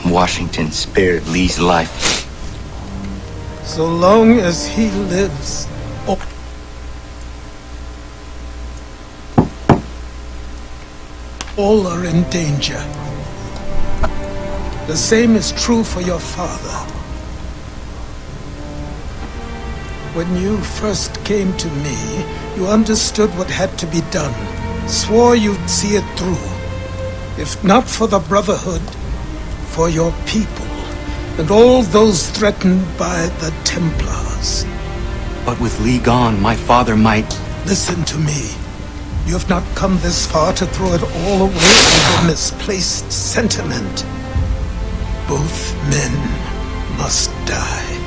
Washington spared Lee's life. So long as he lives, all are in danger. The same is true for your father. When you first came to me, you understood what had to be done, swore you'd see it through. If not for the Brotherhood, for your people, and all those threatened by the Templars. But with Lee gone, my father might... Listen to me. You have not come this far to throw it all away over misplaced sentiment. Both men must die.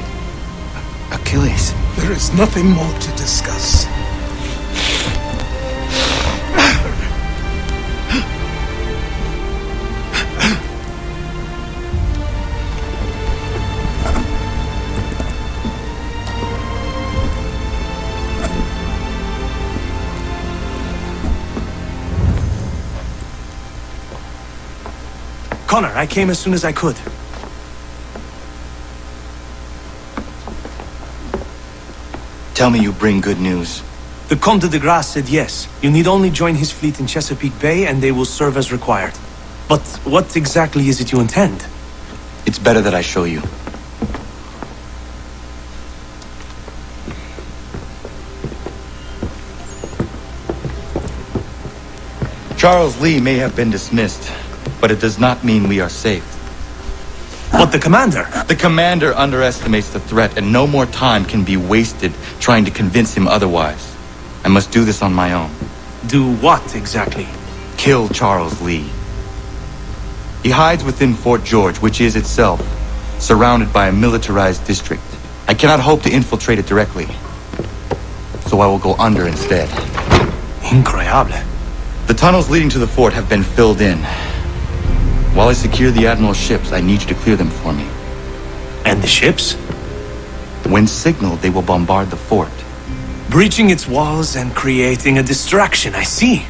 Achilles. There is nothing more to discuss. Connor, I came as soon as I could. Tell me you bring good news. The Comte de Grasse said yes. You need only join his fleet in Chesapeake Bay and they will serve as required. But what exactly is it you intend? It's better that I show you. Charles Lee may have been dismissed, but it does not mean we are safe. But the commander? The commander underestimates the threat, and no more time can be wasted trying to convince him otherwise. I must do this on my own. Do what exactly? Kill Charles Lee. He hides within Fort George, which is itself surrounded by a militarized district. I cannot hope to infiltrate it directly, so I will go under instead. Incroyable. The tunnels leading to the fort have been filled in. While I secure the Admiral's ships, I need you to clear them for me. And the ships? When signaled, they will bombard the fort. Breaching its walls and creating a distraction, I see.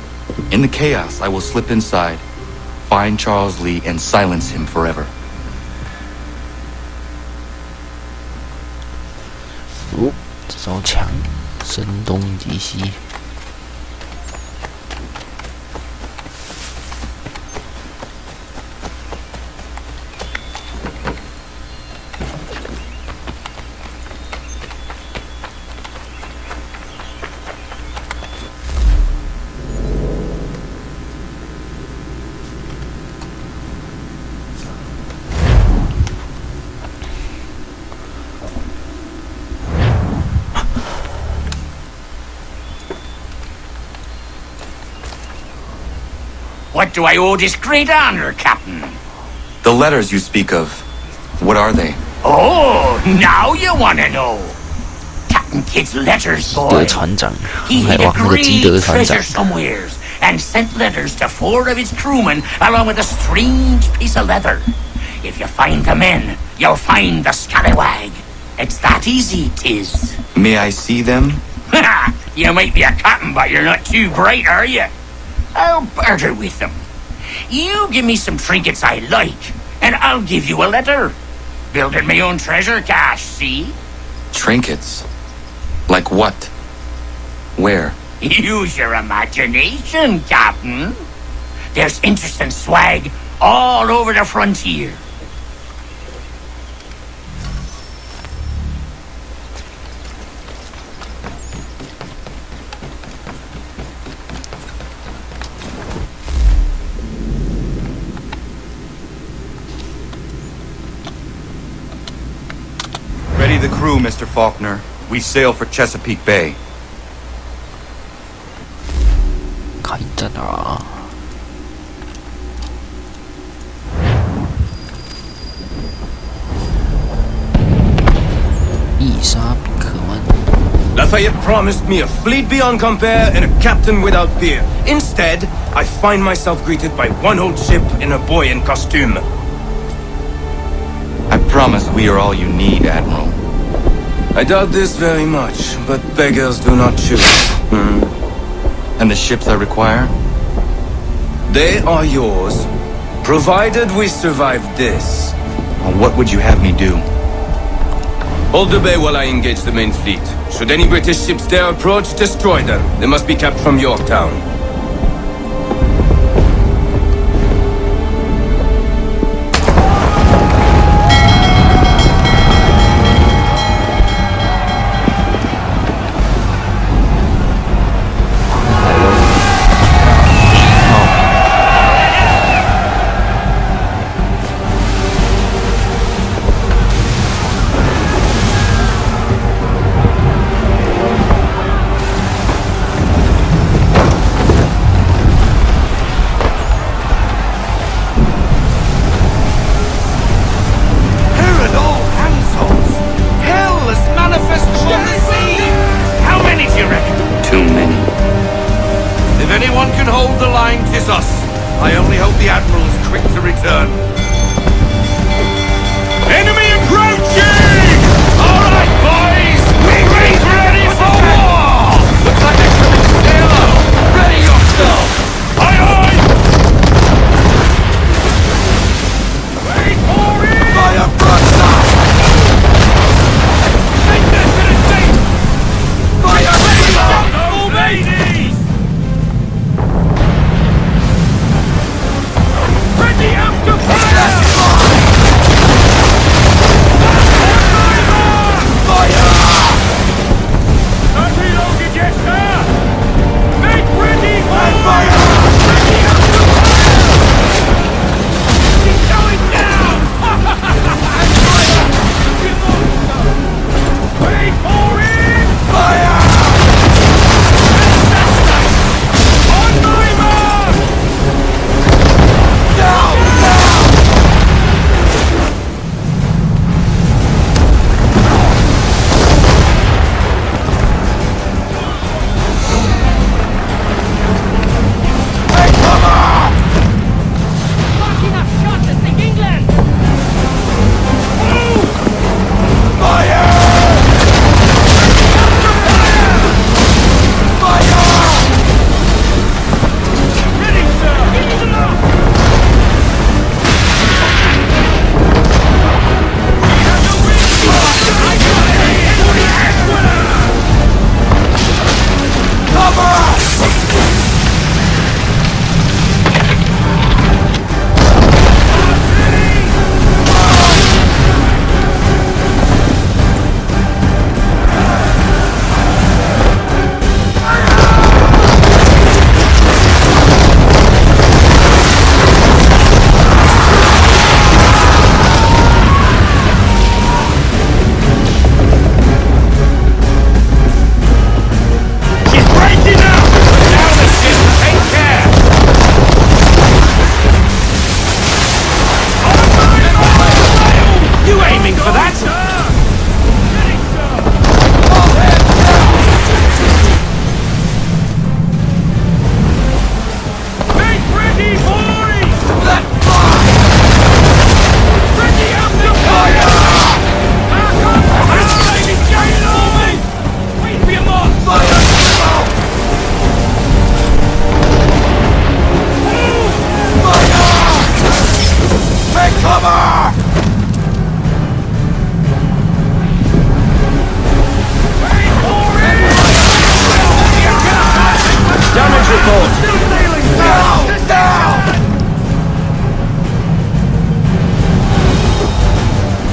In the chaos, I will slip inside, find Charles Lee, and silence him forever. 这招强，声东击西。What do I owe this great honor, Captain? The letters you speak of, what are they? Oh, now you want to know. Captain Kidd's letters, 德 boy. 船长， He 航海 hid 王 a 那个基德 great 船长 treasure，somewheres and sent letters to 4 of his crewmen along with a strange piece of leather. If you find the men, you'll find the scallywag. It's that easy, 'tis. May I see them? You might be a captain, but you're not too bright, are you? I'll barter with them. You give me some trinkets I like, and I'll give you a letter. Building my own treasure cache, see? Trinkets? Like what? Where? Use your imagination, Captain. There's interesting swag all over the frontier. Ready the crew, Mr. Faulkner. We sail for Chesapeake Bay. 开战啊！伊莎比克湾。 Lafayette promised me a fleet beyond compare and a captain without peer. Instead, I find myself greeted by one old ship and a boy in costume. I promise we are all you need, Admiral. I doubt this very much, but beggars do not choose. And the ships I require? They are yours, provided we survive this. What would you have me do? Hold the bay while I engage the main fleet. Should any British ships dare approach, destroy them. They must be kept from Yorktown. I only hope the Admiral's quick to return. Enemy approaching! Alright, boys! We're ready for war! Looks like they're coming to sail out. Ready yourself! Aye, aye! Wait for it! Fire broadside! Take this to the sea! Fire reload! No ladies! Ready up to fire! Fire! Torpedo get sir! Make ready for fire! Ready up to fire! He's going down! Wait for it! Fire! On my mark! Down! Hey, come on! Not enough shot to sink England! Fire! Fire! Ready, sir! Get them up! We have the wind! I got it! Cover! She's breaking up! Now the ship, take care! You aiming for that? Make ready, boys! Let fly! Ready up to fire! Back up! Ladies, gaining on me! Wait for your mark! Fire! Fire! Take cover! Wait for it! Damage report! Still sailing! Down! Down!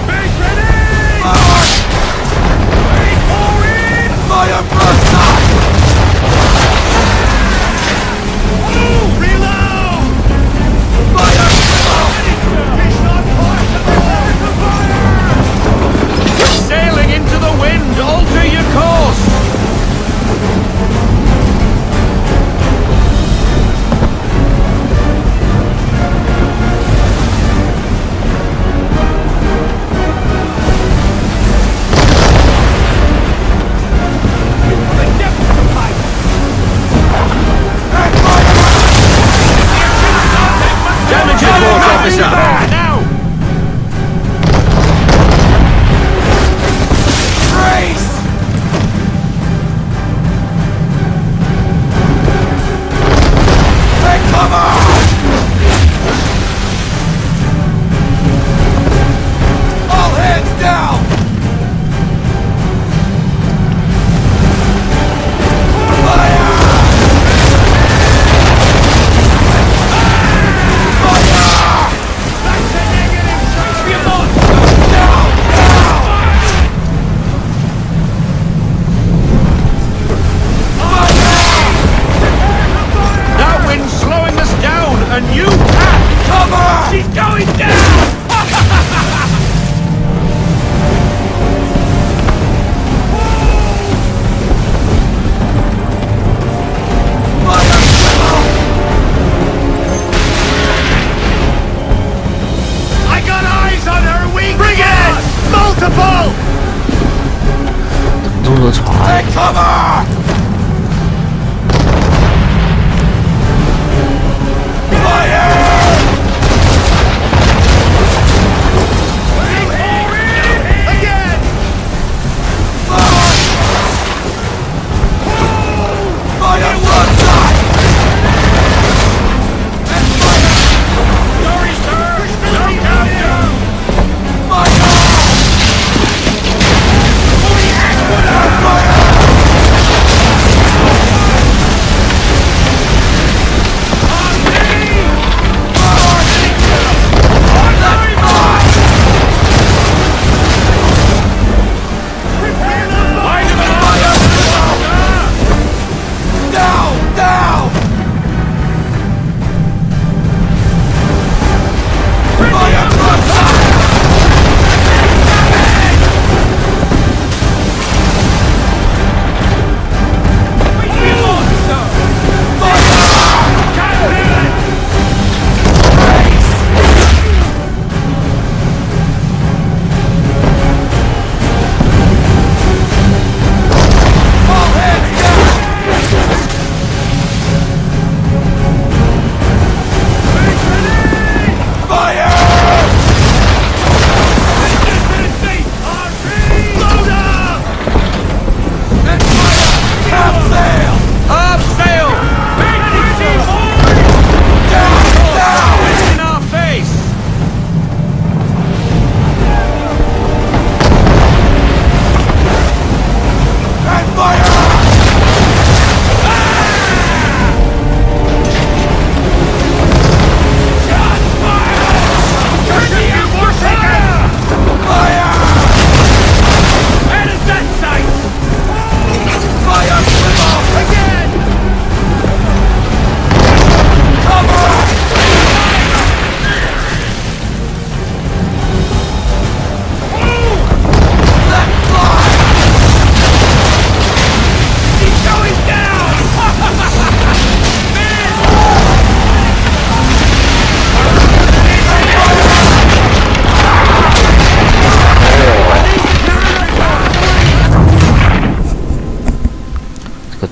Make ready! Wait for it! Fire broadside! Reload! Fire! Fish on fire! 这么多船， Cover!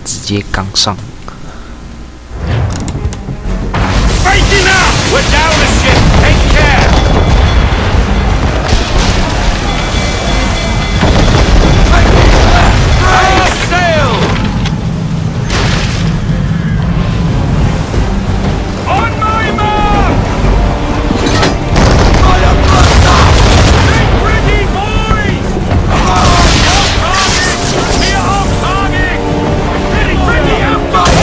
直接刚上。 Breaking up! We're down a ship. Take care. All sail! On my mark! Get ready, boys! Off target! We are off target! Ready, up!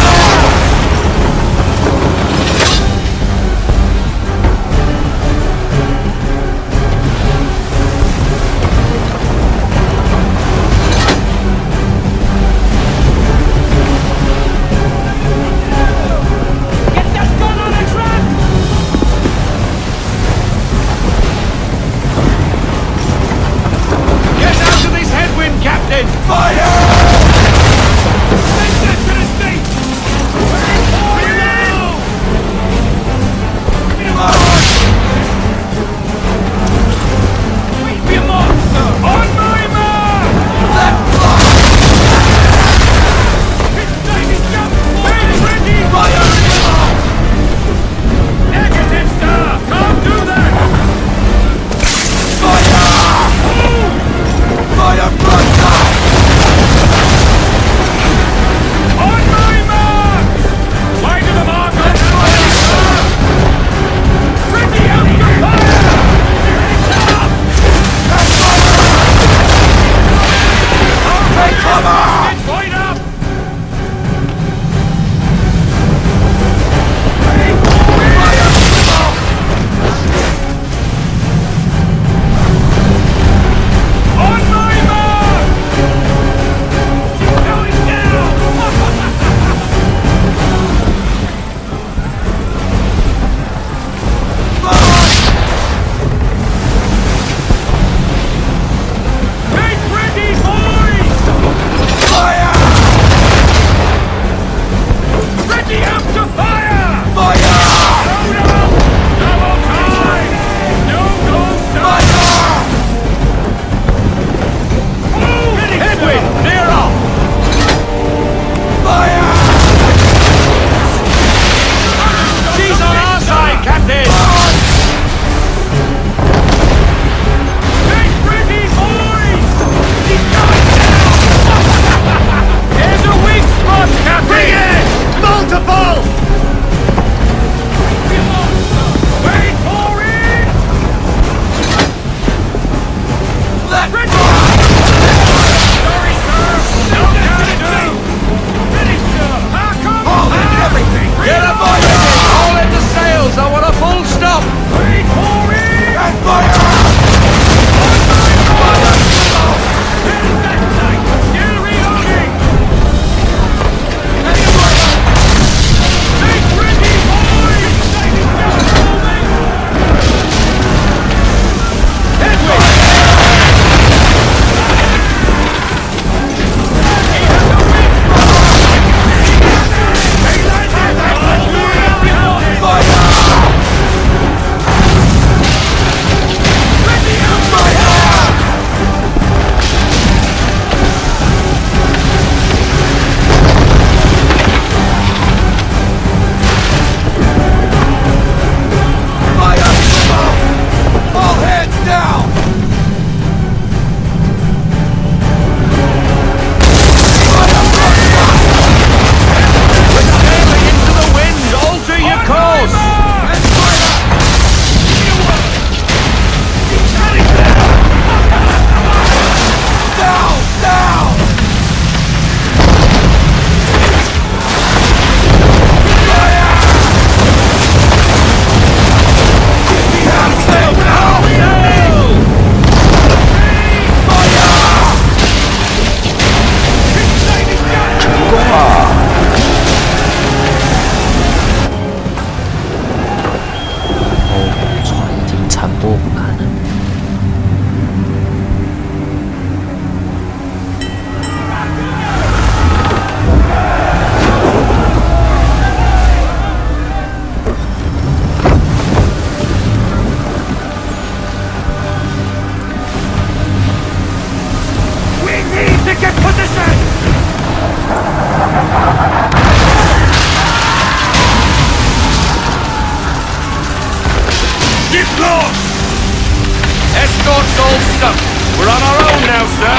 escort's all sunk. We're on our own now, sir.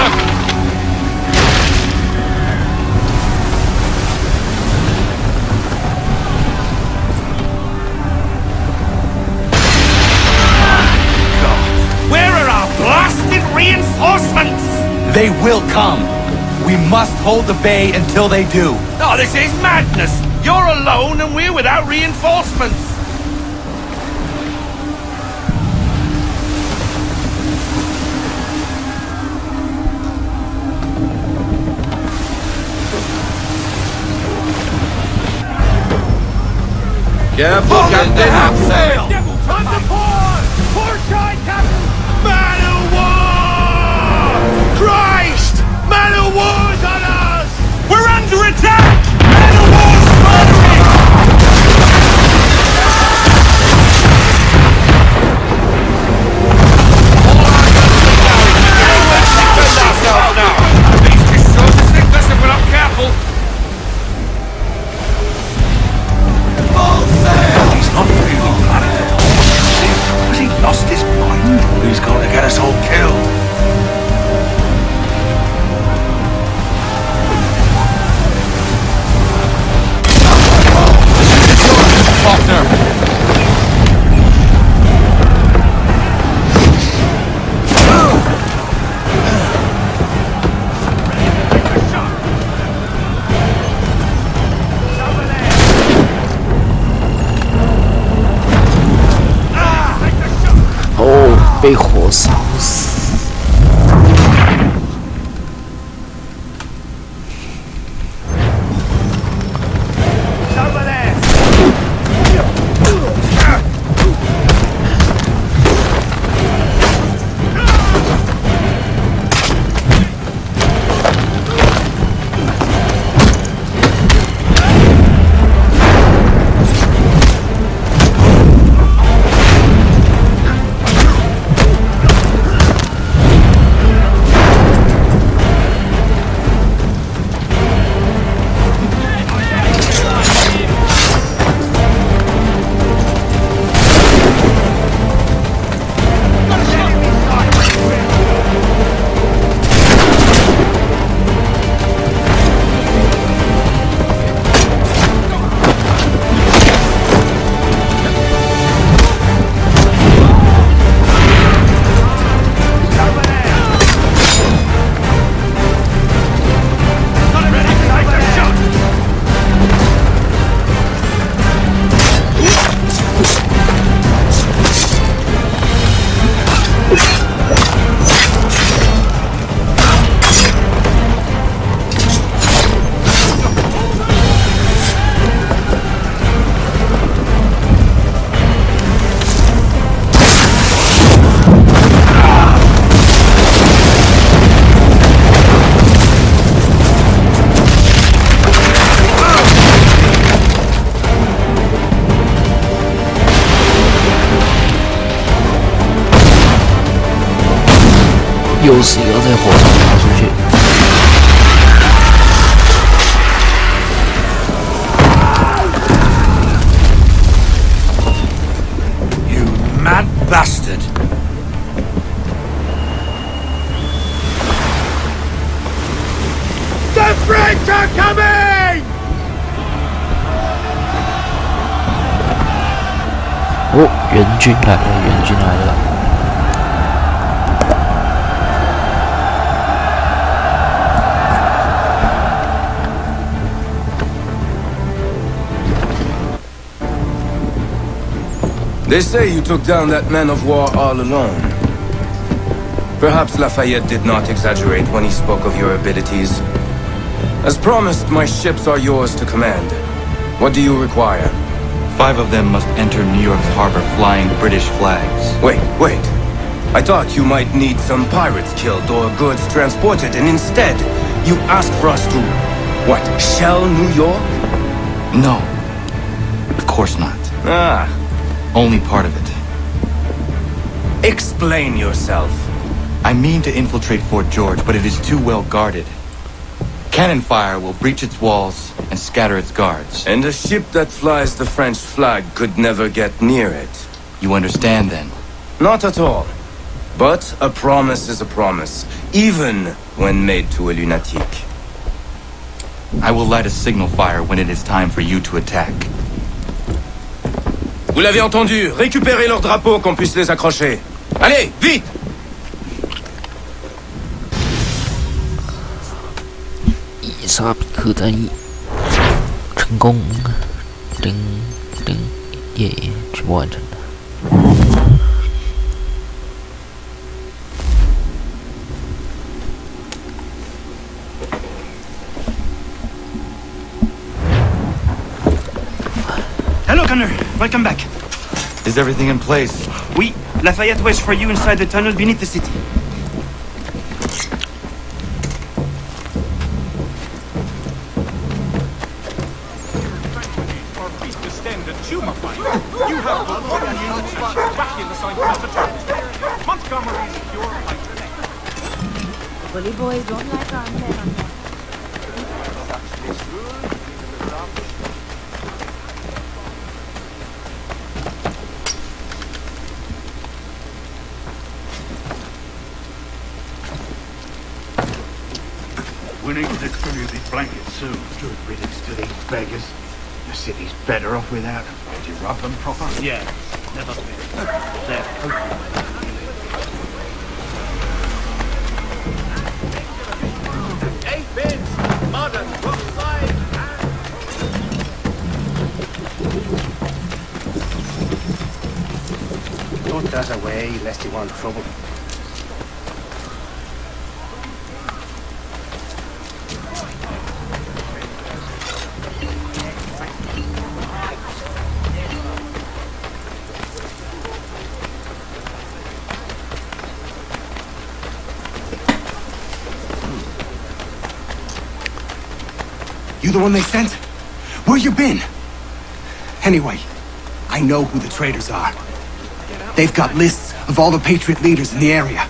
Where are our blasted reinforcements? They will come. We must hold the bay until they do. Oh, this is madness. You're alone and we're without reinforcements. Careful, Captain. Sail! On the port! Port side, Captain! Man of war! Christ! Man of war's on us! We're under attack! Man of war's firing! All our guns are down! We'll defend ourselves now! These just sure to sink us if we're not careful! He's not really mad at all. Has he lost his mind? He's going to get us all killed. Faulkner! Oh, 被火烧死。又是一个在火上爬出去。You mad bastard! The French are coming! 哦，援军来了，援军来了。They say you took down that man of war all alone. Perhaps Lafayette did not exaggerate when he spoke of your abilities. As promised, my ships are yours to command. What do you require? 5 of them must enter New York's harbor flying British flags. Wait. I thought you might need some pirates killed or goods transported, and instead, you asked for us to, what, shell New York? No. Of course not. Ah. Only part of it. Explain yourself. I mean to infiltrate Fort George, but it is too well guarded. Cannon fire will breach its walls and scatter its guards. And a ship that flies the French flag could never get near it. You understand then? Not at all. But a promise is a promise, even when made to a lunatic. I will light a signal fire when it is time for you to attack. Vous l'avez entendu, récupérez leurs drapeaux qu'on puisse les accrocher. Allez, vite! 以沙比克战役成功，叮叮耶，全部完成了。Hello, Connor. Welcome back. Is everything in place? Oui, Lafayette waits for you inside the tunnel beneath the city. Bully boys don't like our men. We need to distribute these blankets soon. Good riddance to these beggars. The city's better off without them. Did you rub them proper? Yeah, never fear. They're hopeless. Hey, Vince! Modern, rock side! Don't dash away, lest you want trouble. You the one they sent? Where you been? Anyway, I know who the traitors are. They've got lists of all the Patriot leaders in the area.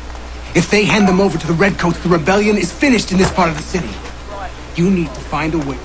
If they hand them over to the Redcoats, the rebellion is finished in this part of the city. You need to find a way.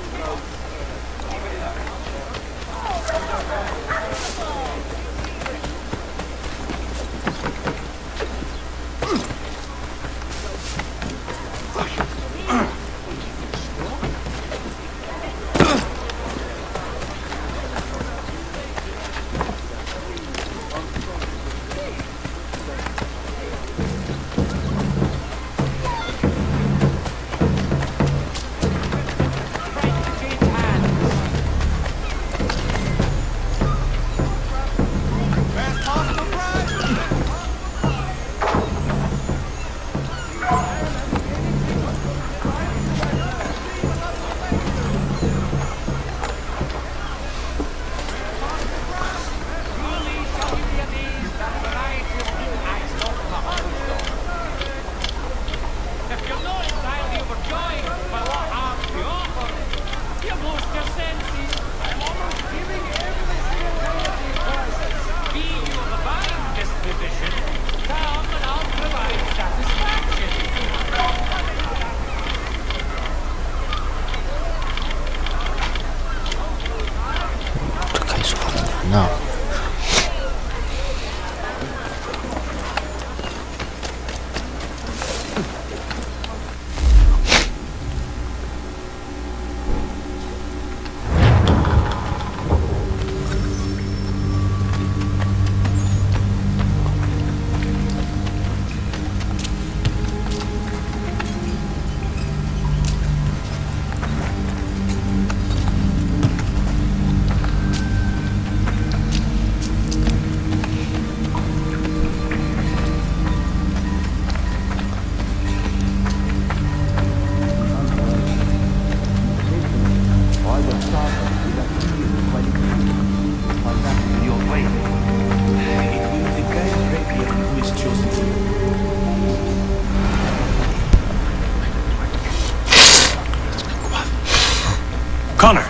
No. Connor!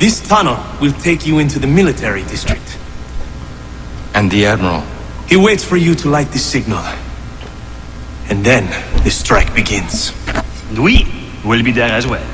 This tunnel will take you into the military district. And the Admiral? He waits for you to light the signal. And then the strike begins. Oui, we'll be there as well.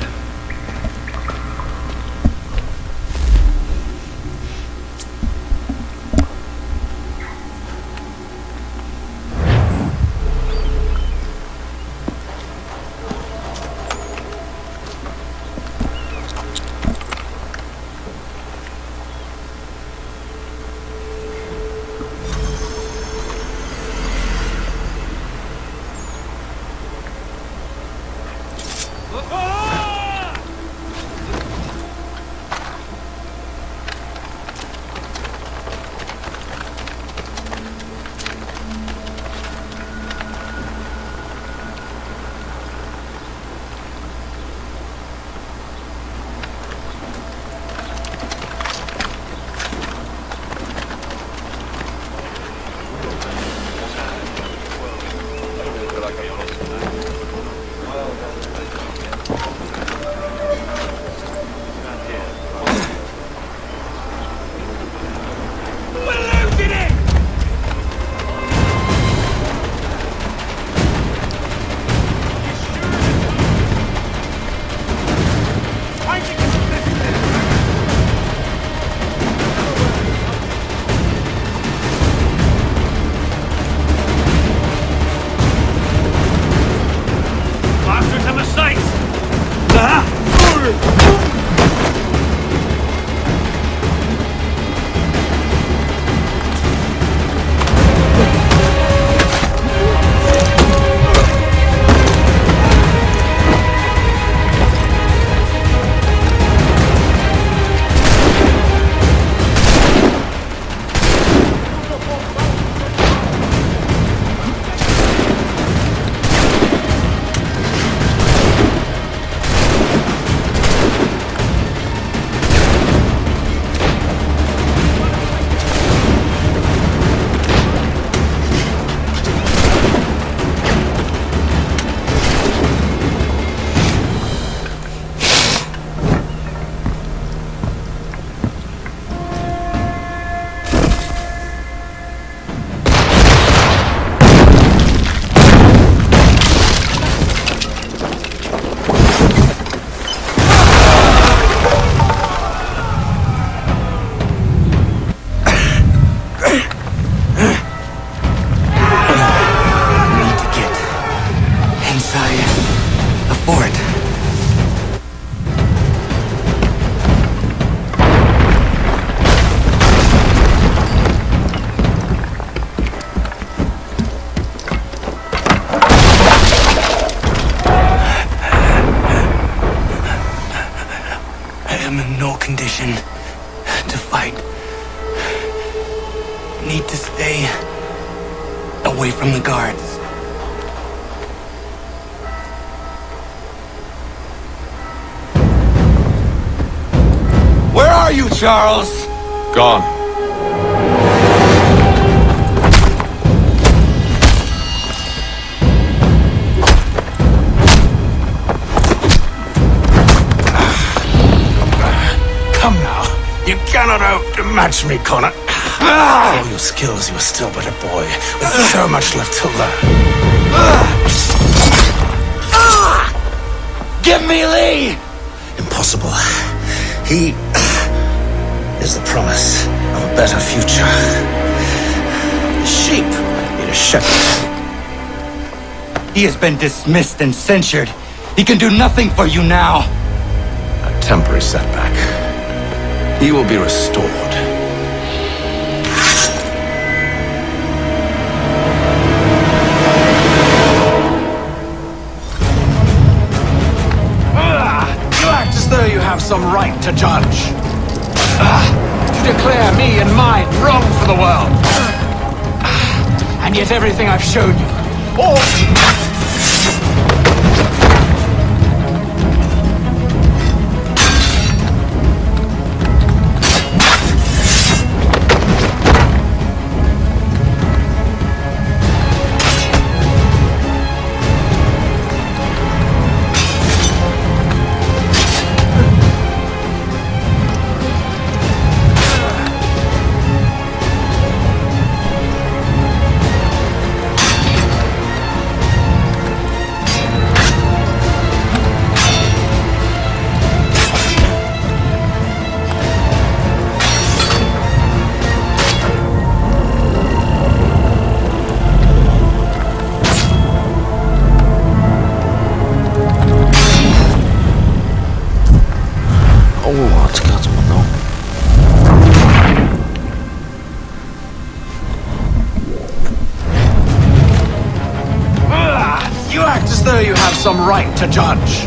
condition to fight. Need to stay away from the guards. Where are you, Charles? Gone. Come now. You cannot outmatch me, Connor. For all your skills, you are still but a boy, with so much left to learn. Give me Lee! Impossible. He is the promise of a better future. Sheep need a shepherd. He has been dismissed and censured. He can do nothing for you now. A temporary setback. He will be restored. You act as though you have some right to judge. To declare me and mine wrong for the world. And yet everything I've shown you, all... You act as though you have some right to judge.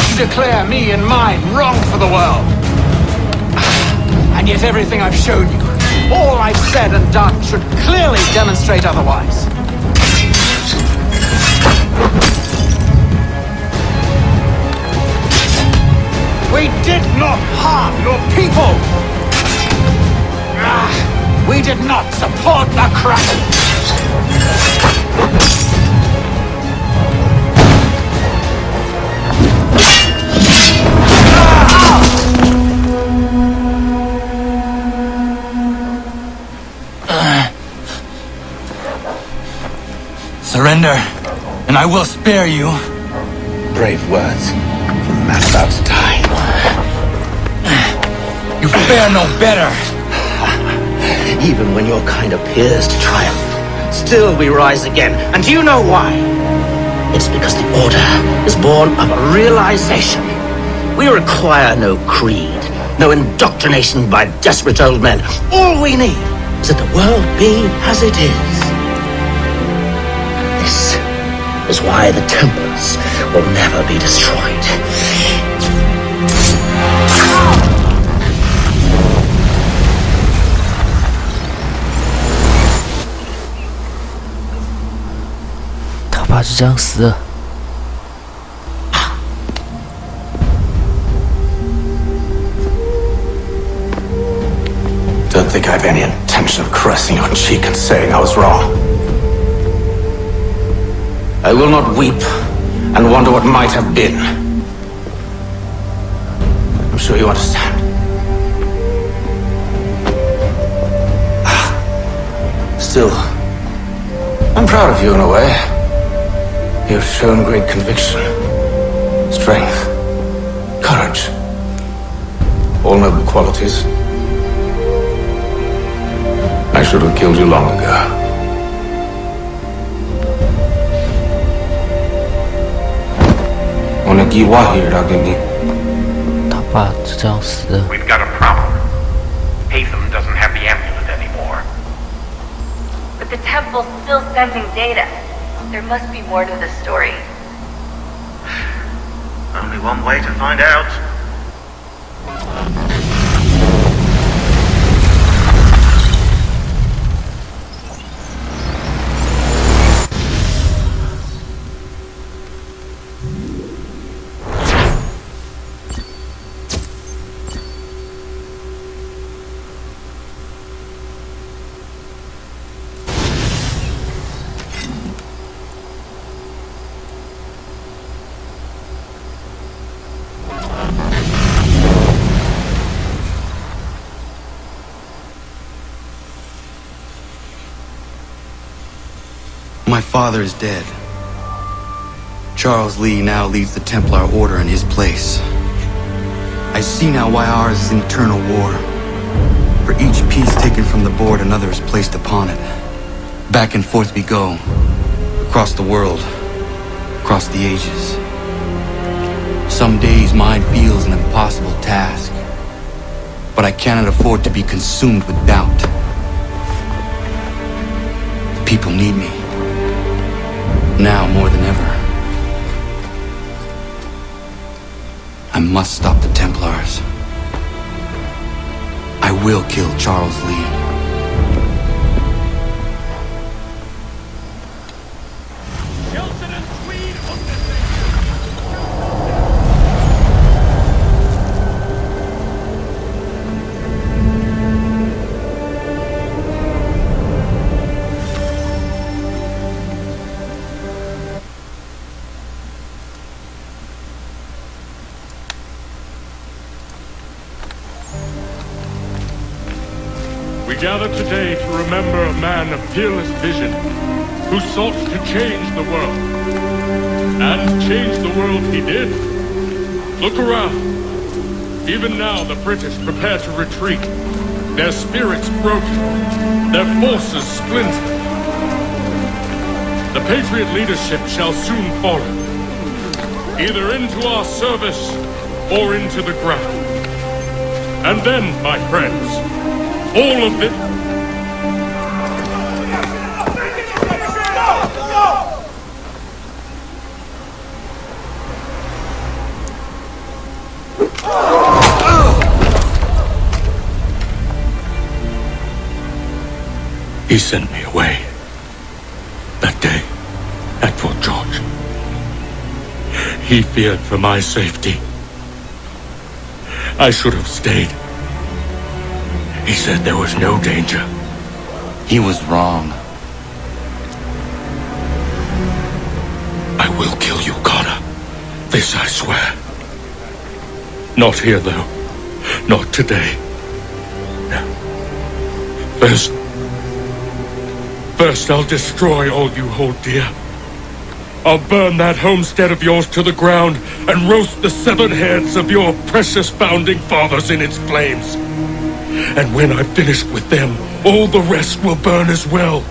You declare me and mine wrong for the world. And yet everything I've shown you, all I've said and done, should clearly demonstrate otherwise. We did not harm your people! We did not support the Kraken! Surrender, and I will spare you. Brave words from the man about to die. You fare no better. Even when your kind appears to triumph, still we rise again. And do you know why? It's because the Order is born of a realization. We require no creed, no indoctrination by desperate old men. All we need is that the world be as it is. And this is why the Templars will never be destroyed. 这样死了。Don't think I have any intention of caressing your cheek and saying I was wrong. I will not weep and wonder what might have been. I'm sure you understand. Still, I'm proud of you in a way. You've shown great conviction, strength, courage. All noble qualities. I should have killed you long ago. We've got a problem. Hatham doesn't have the amulet anymore. But the temple's still sending data. There must be more to this story. Only one way to find out. My father is dead. Charles Lee now leads the Templar Order in his place. I see now why ours is an eternal war. For each piece taken from the board, another is placed upon it. Back and forth we go. Across the world. Across the ages. Some days mine feels an impossible task. But I cannot afford to be consumed with doubt. The people need me. Now more than ever. I must stop the Templars. I will kill Charles Lee. We gather today to remember a man of peerless vision who sought to change the world. And change the world he did. Look around. Even now the British prepare to retreat. Their spirits broken. Their forces splintered. The Patriot leadership shall soon fall. Either into our service or into the ground. And then, my friends, all of it. He sent me away that day at Fort George. He feared for my safety. I should have stayed. He said there was no danger. He was wrong. I will kill you, Connor. This I swear. Not here, though. Not today. No. First I'll destroy all you hold dear. I'll burn that homestead of yours to the ground and roast the severed heads of your precious founding fathers in its flames. And when I've finished with them, all the rest will burn as well.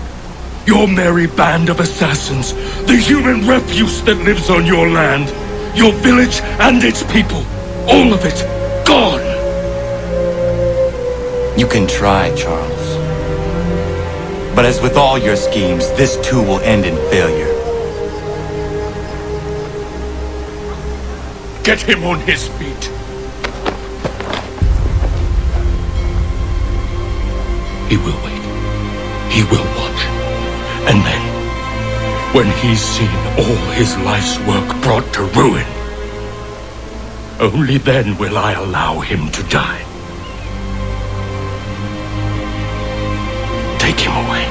Your merry band of assassins, the human refuse that lives on your land, your village and its people, all of it, gone. You can try, Charles. But as with all your schemes, this too will end in failure. Get him on his feet. He will wait. He will watch. And then when he's seen all his life's work brought to ruin. Only then will I allow him to die. Take him away.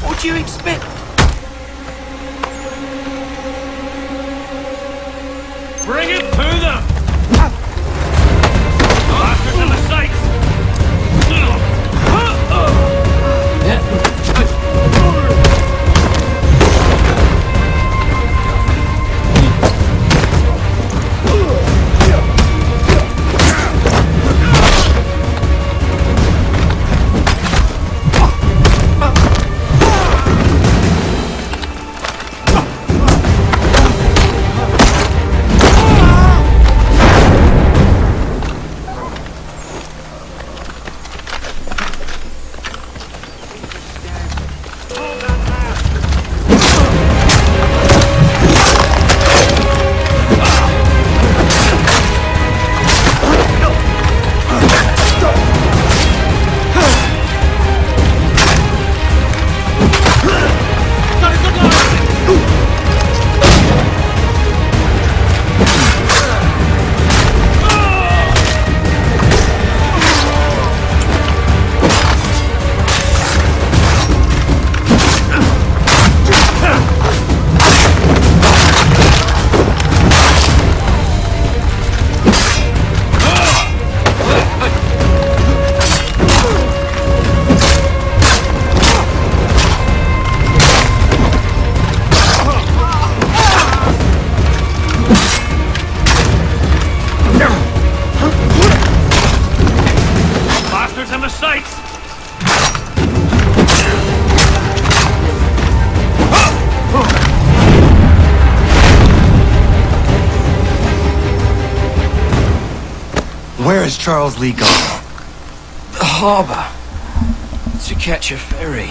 What do you expect? Bring it to them! Bastards in the States! Where is Charles Lee gone? The harbor. To catch a ferry.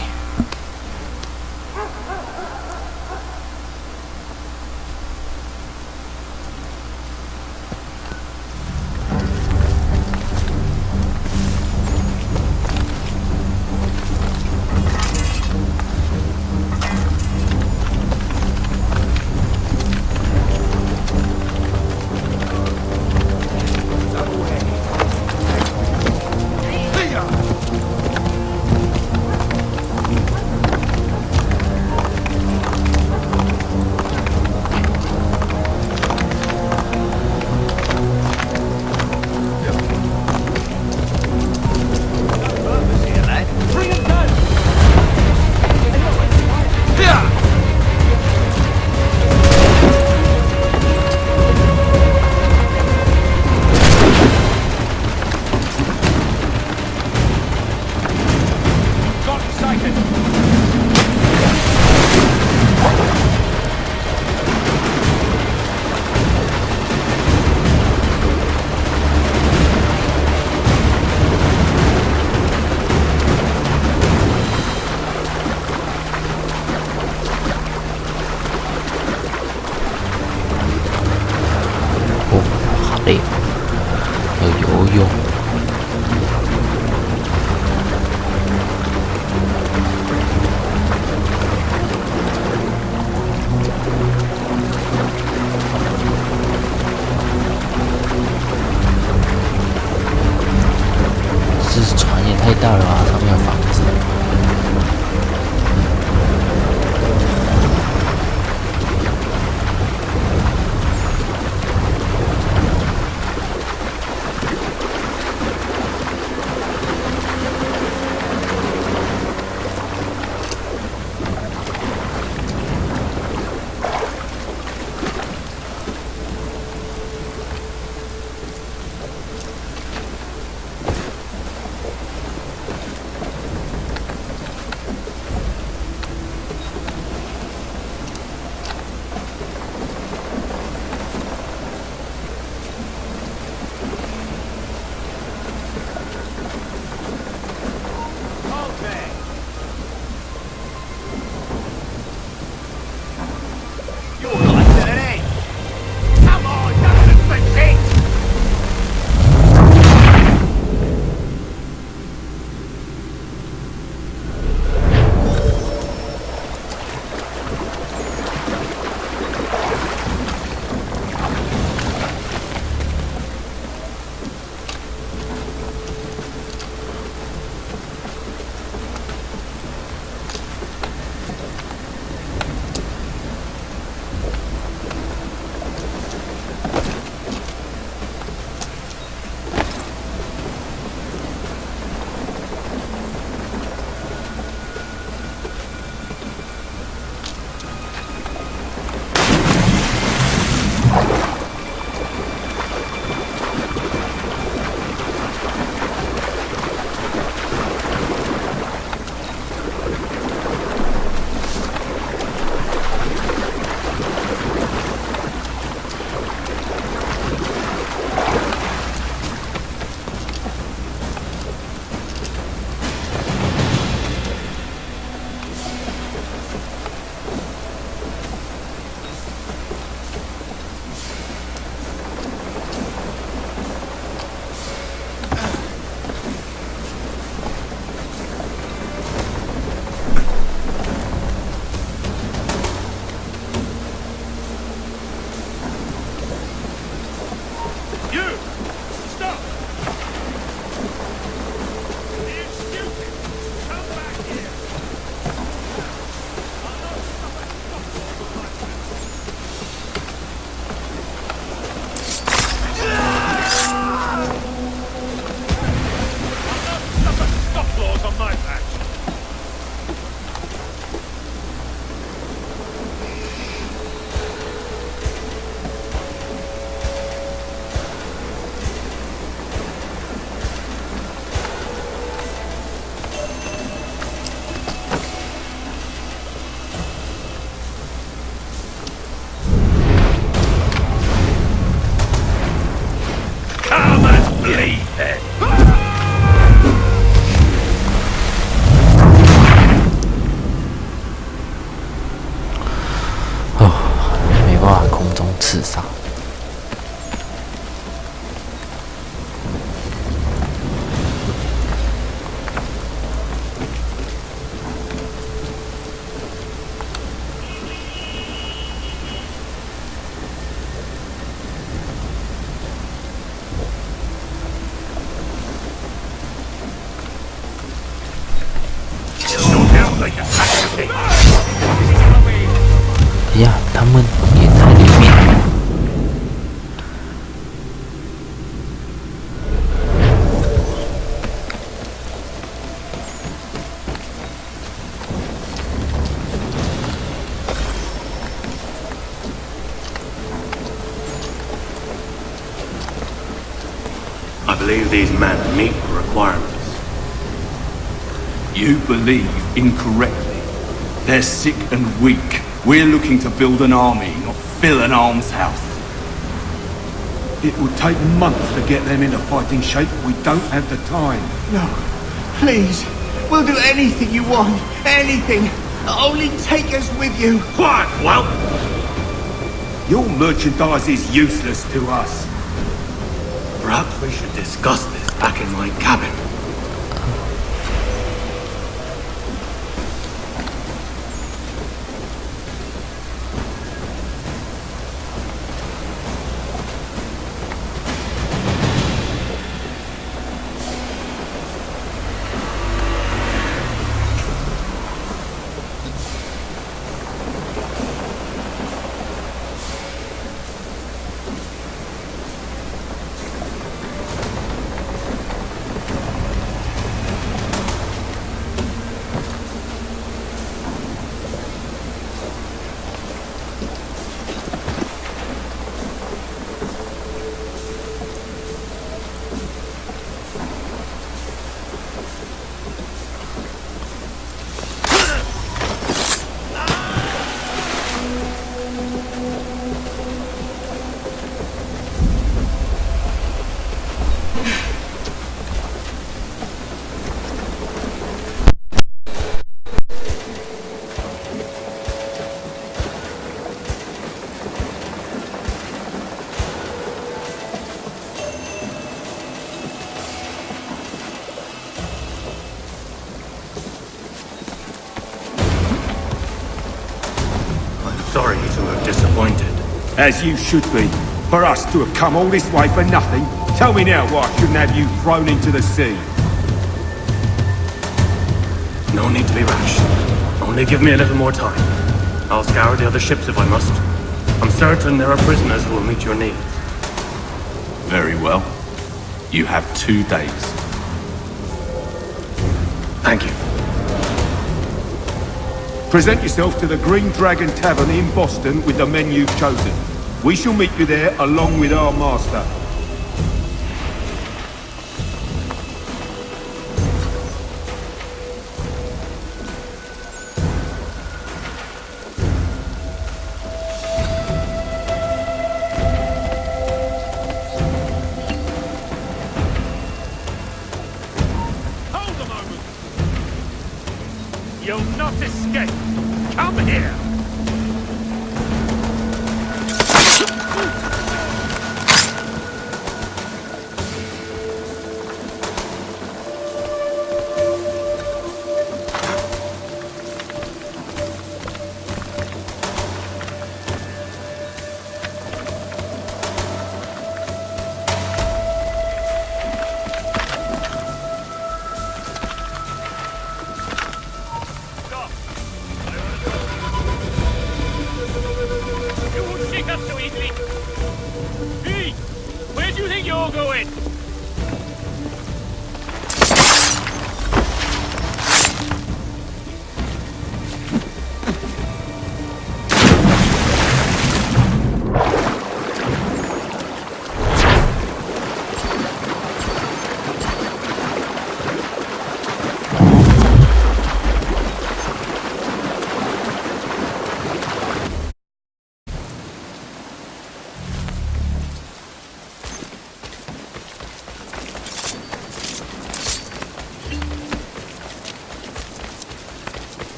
太大了吧，上面有房子。空中刺杀。哎呀，他们也太灵敏了。I believe these men meet the requirements. You believe incorrectly. They're sick and weak. We're looking to build an army, not fill an almshouse. It would take months to get them into fighting shape. We don't have the time. No, please. We'll do anything you want. Anything. Only take us with you. Quiet, whelp! Your merchandise is useless to us. Perhaps we should discuss this back in my cabin. Sorry to have disappointed. As you should be. For us to have come all this way for nothing. Tell me now why I shouldn't have you thrown into the sea. No need to be rash. Only give me a little more time. I'll scour the other ships if I must. I'm certain there are prisoners who will meet your needs. Very well. You have 2 days. Thank you. Present yourself to the Green Dragon Tavern in Boston with the men you've chosen. We shall meet you there along with our master. Hold a moment! You'll not escape! Come here!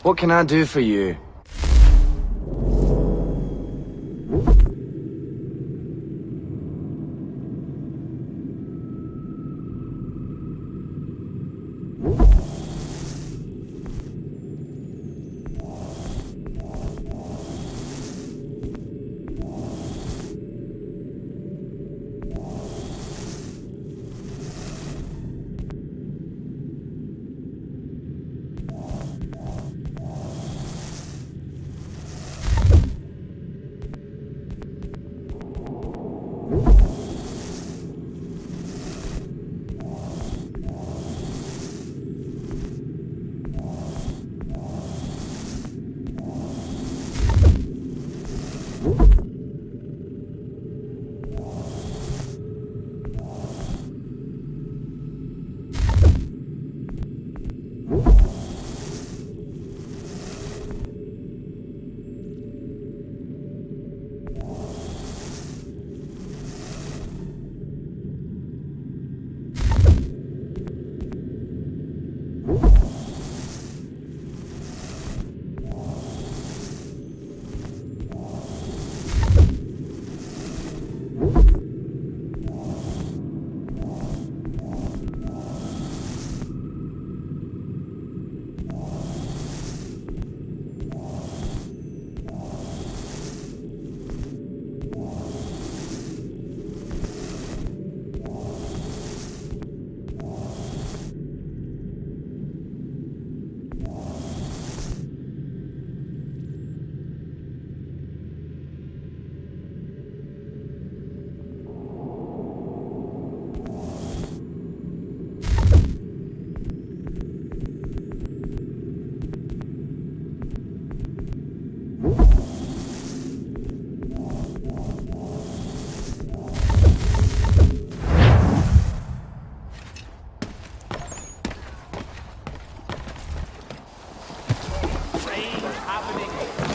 What can I do for you?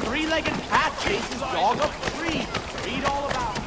Three-legged cat chases dog up tree. Read all about it.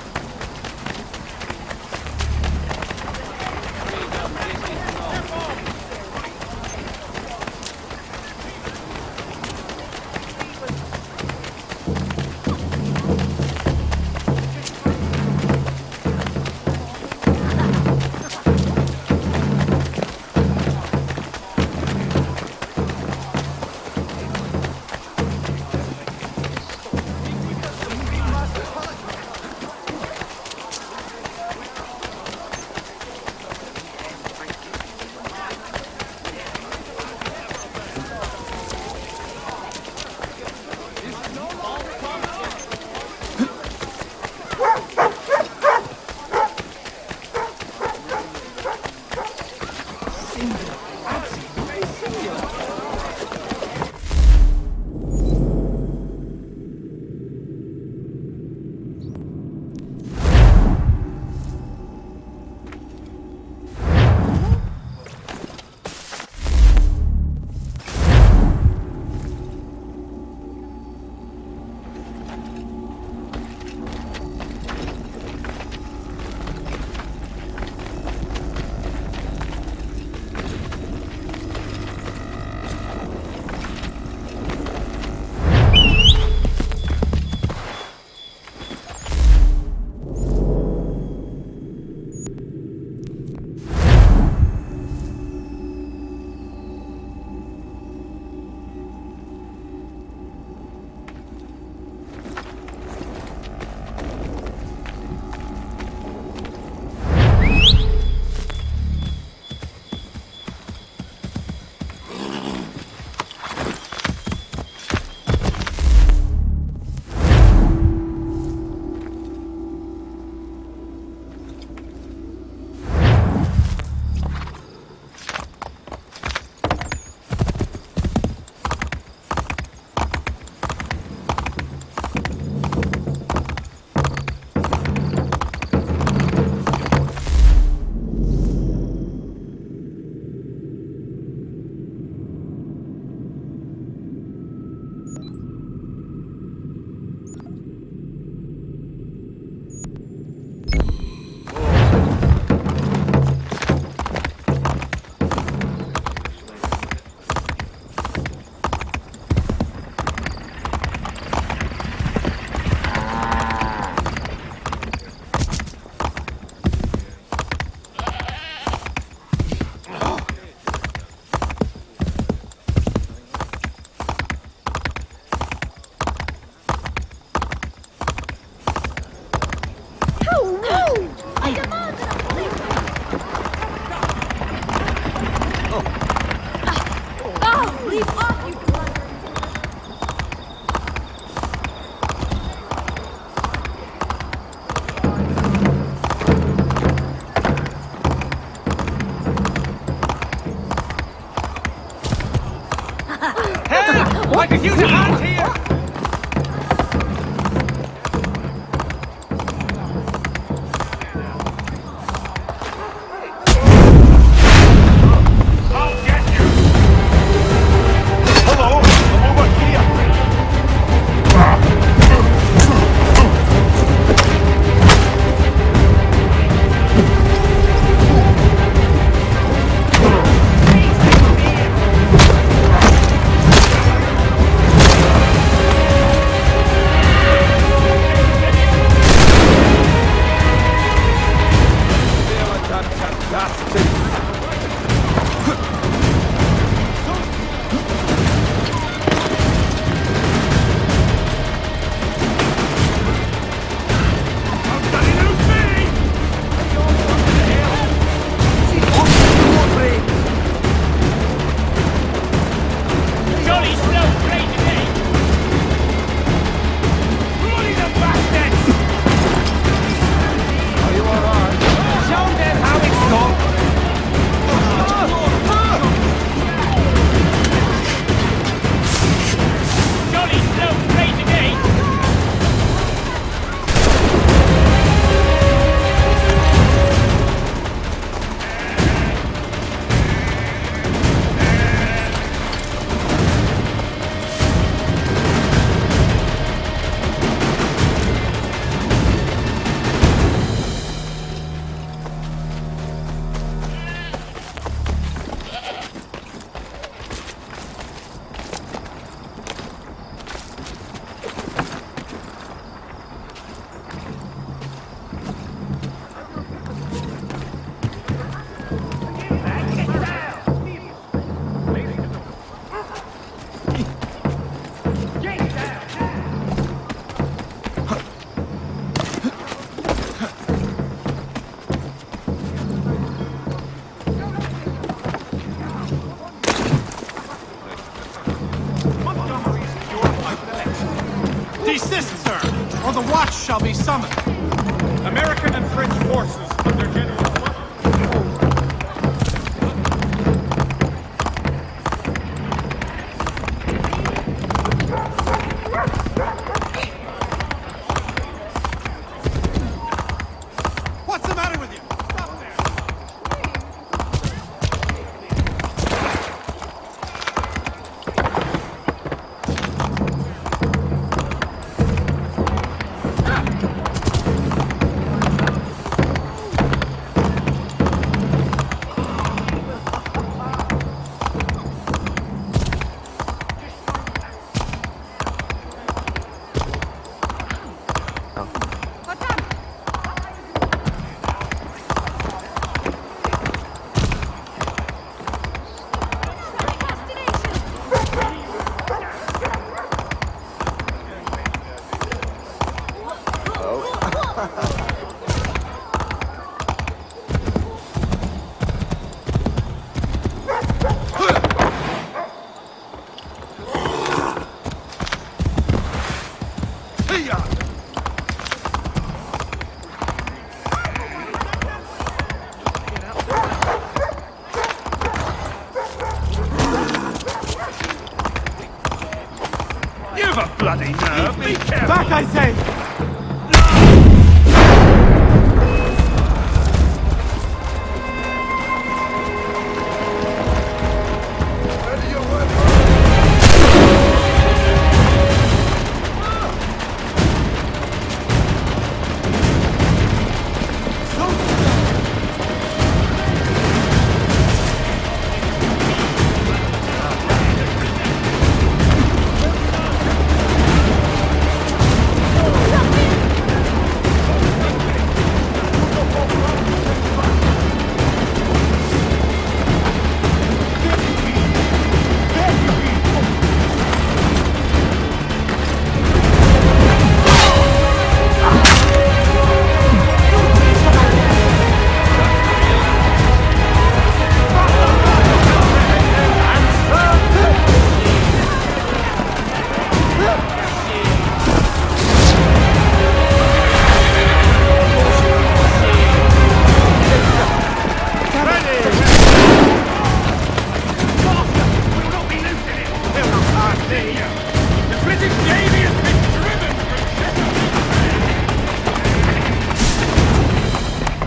Desist, sir, or the watch shall be summoned. American and French forces under General... What's the matter with you? Stop there! You've a bloody nerve! Be careful! Back, I say!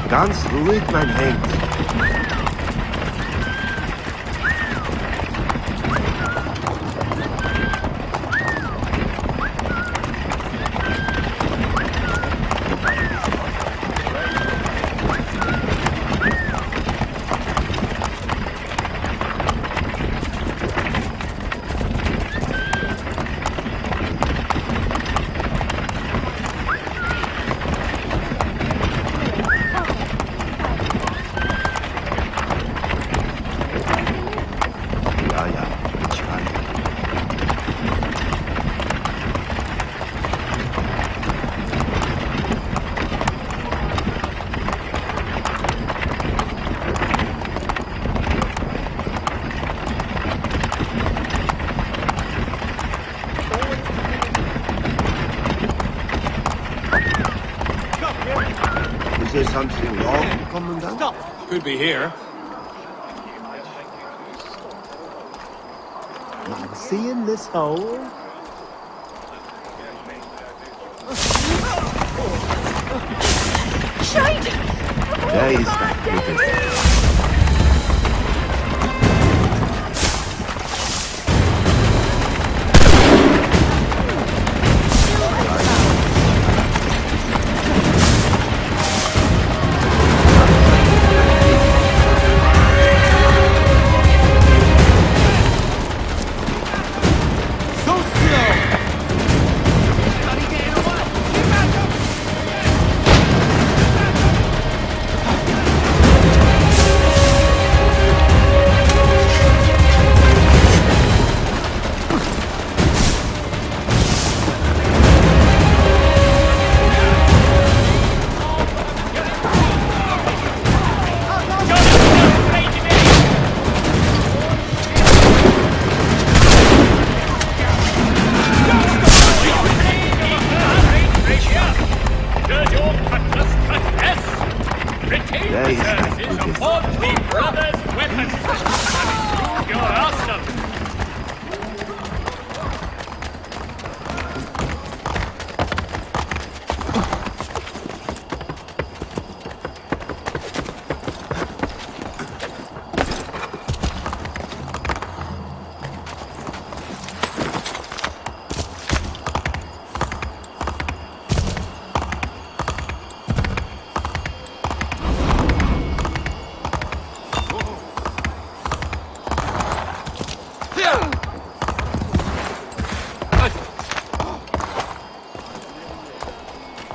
Ganz ruhig, mein Hengst. Is there something wrong, Commandant? No, could be here. See in this hole? Shade! There is that.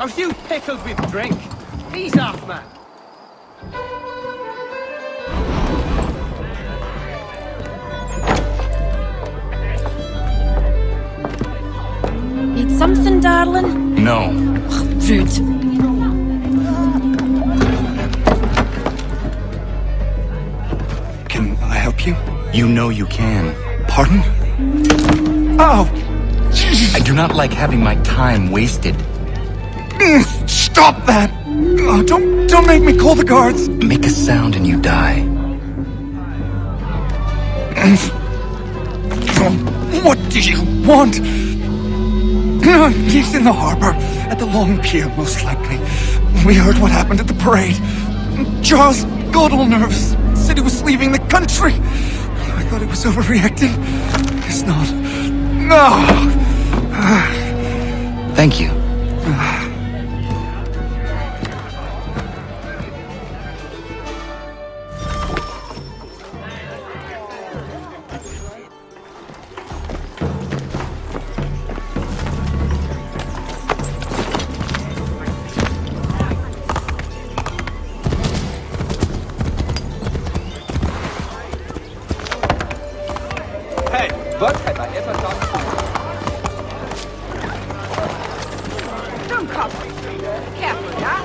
Are you pickled with drink? Ease off, man. Need something, darling? No. Rude. Can I help you? You know you can. Pardon? Oh! I do not like having my time wasted. Stop that! Oh, don't make me call the guards! Make a sound and you die. What do you want? He's in the harbor, at the Long Pier, most likely. We heard what happened at the parade. Charles got all nervous, said he was leaving the country. I thought he was overreacting. It's not. No! Thank you. What have I ever done? Don't cover me, careful, yeah?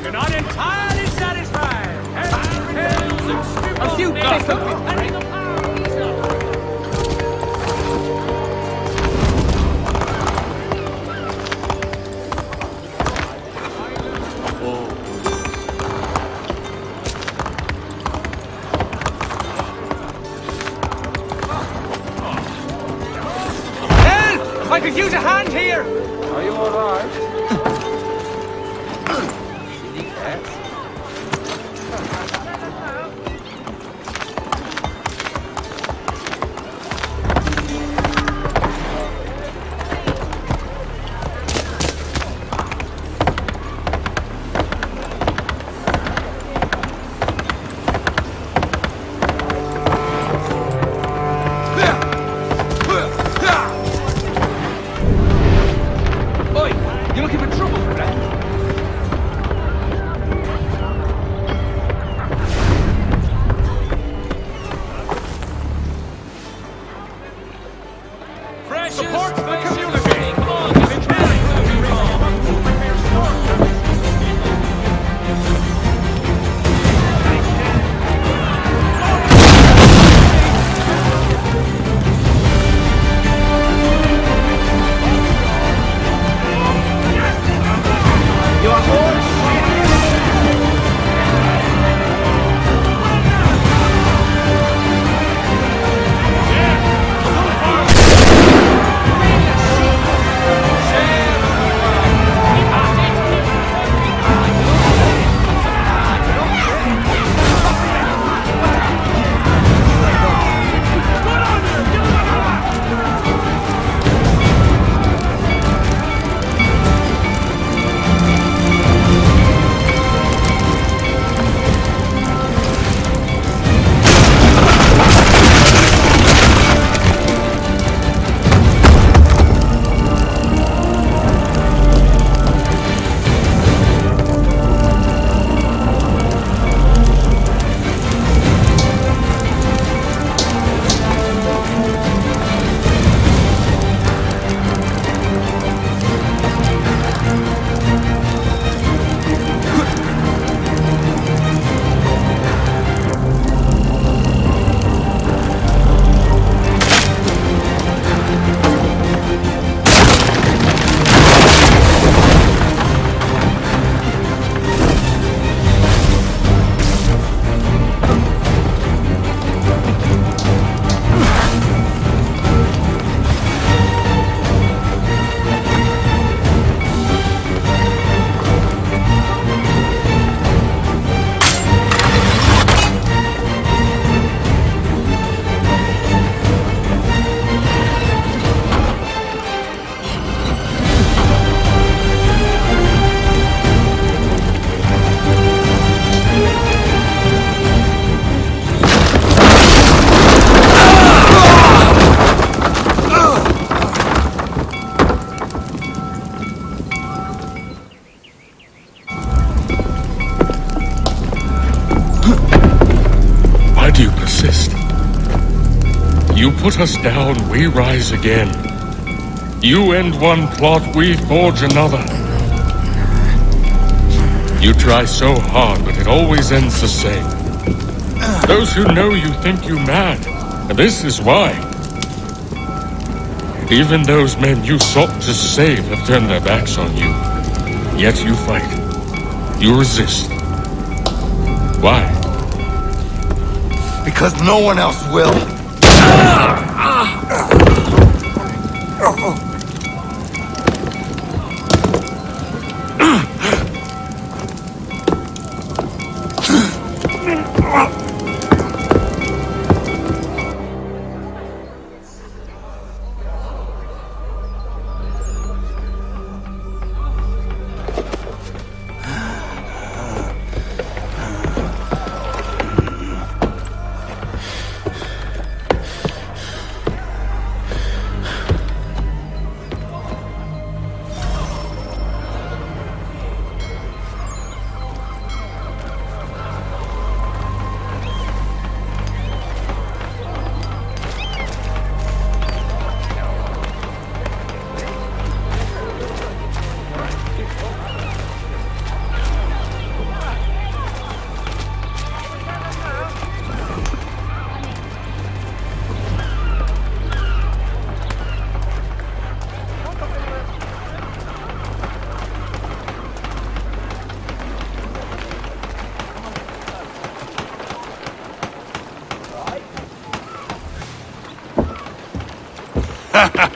You're not entirely satisfied. Are you pickled with drink? Help! I could use a hand here! Are you alright? You looking for trouble, friend? Fresh support the community. Come on, give it put us down, we rise again. You end one plot, we forge another. You try so hard, but it always ends the same. Those who know you think you mad, and this is why. Even those men you sought to save have turned their backs on you. Yet you fight. You resist. Why? Because no one else will.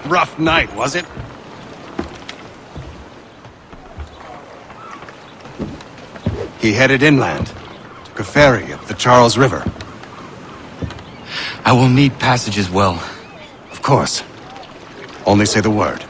Rough night, was it? He headed inland. Took a ferry up the Charles River. I will need passage as well. Of course. Only say the word.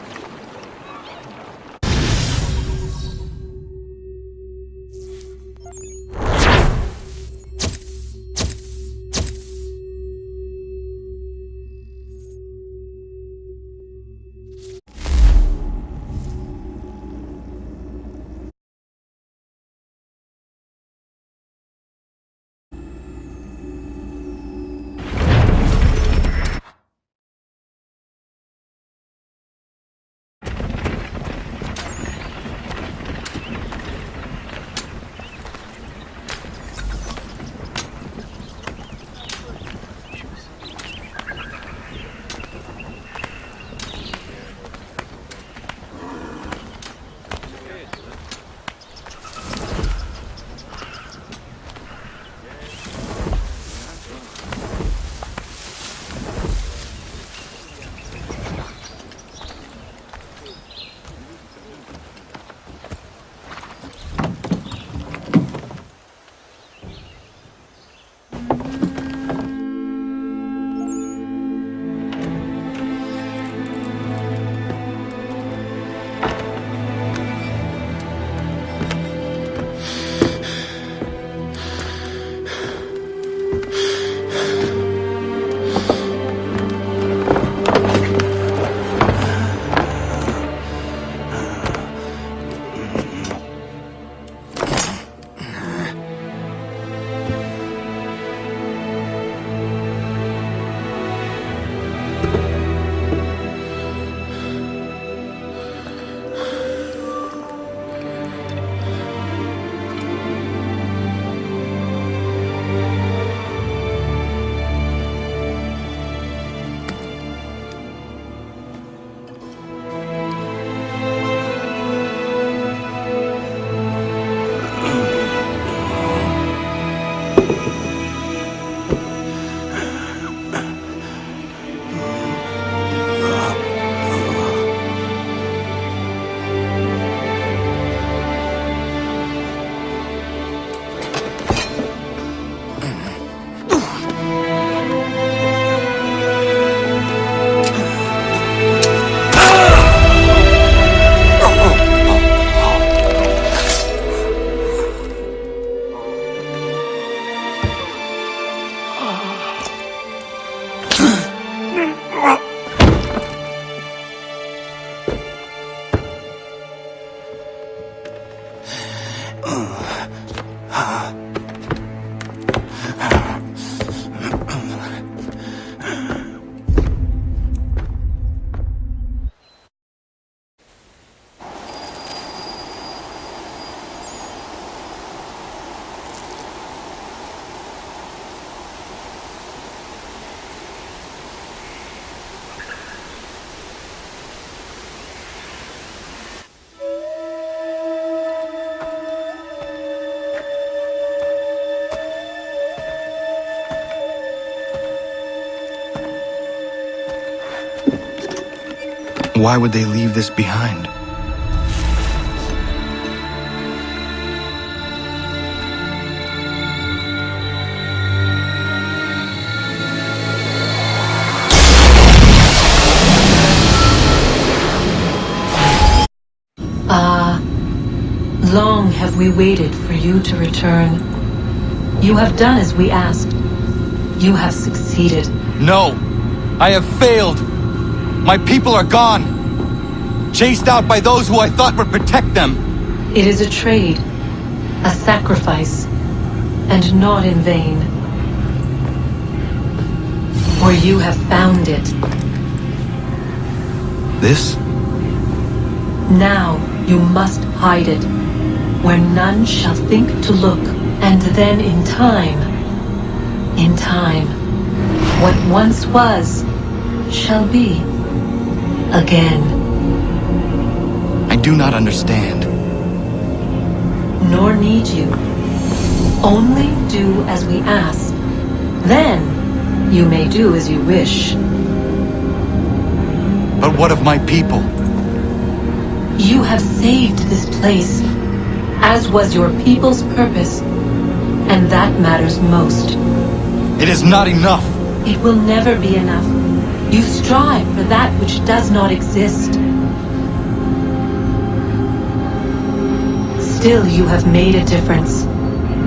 Why would they leave this behind? Long have we waited for you to return. You have done as we asked. You have succeeded. No! I have failed! My people are gone! Chased out by those who I thought would protect them! It is a trade, a sacrifice, and not in vain. For you have found it. This? Now you must hide it, where none shall think to look, and then in time, what once was, shall be again. I do not understand. Nor need you. Only do as we ask. Then you may do as you wish. But what of my people? You have saved this place, as was your people's purpose, and that matters most. It is not enough. It will never be enough. You strive for that which does not exist. Still, you have made a difference,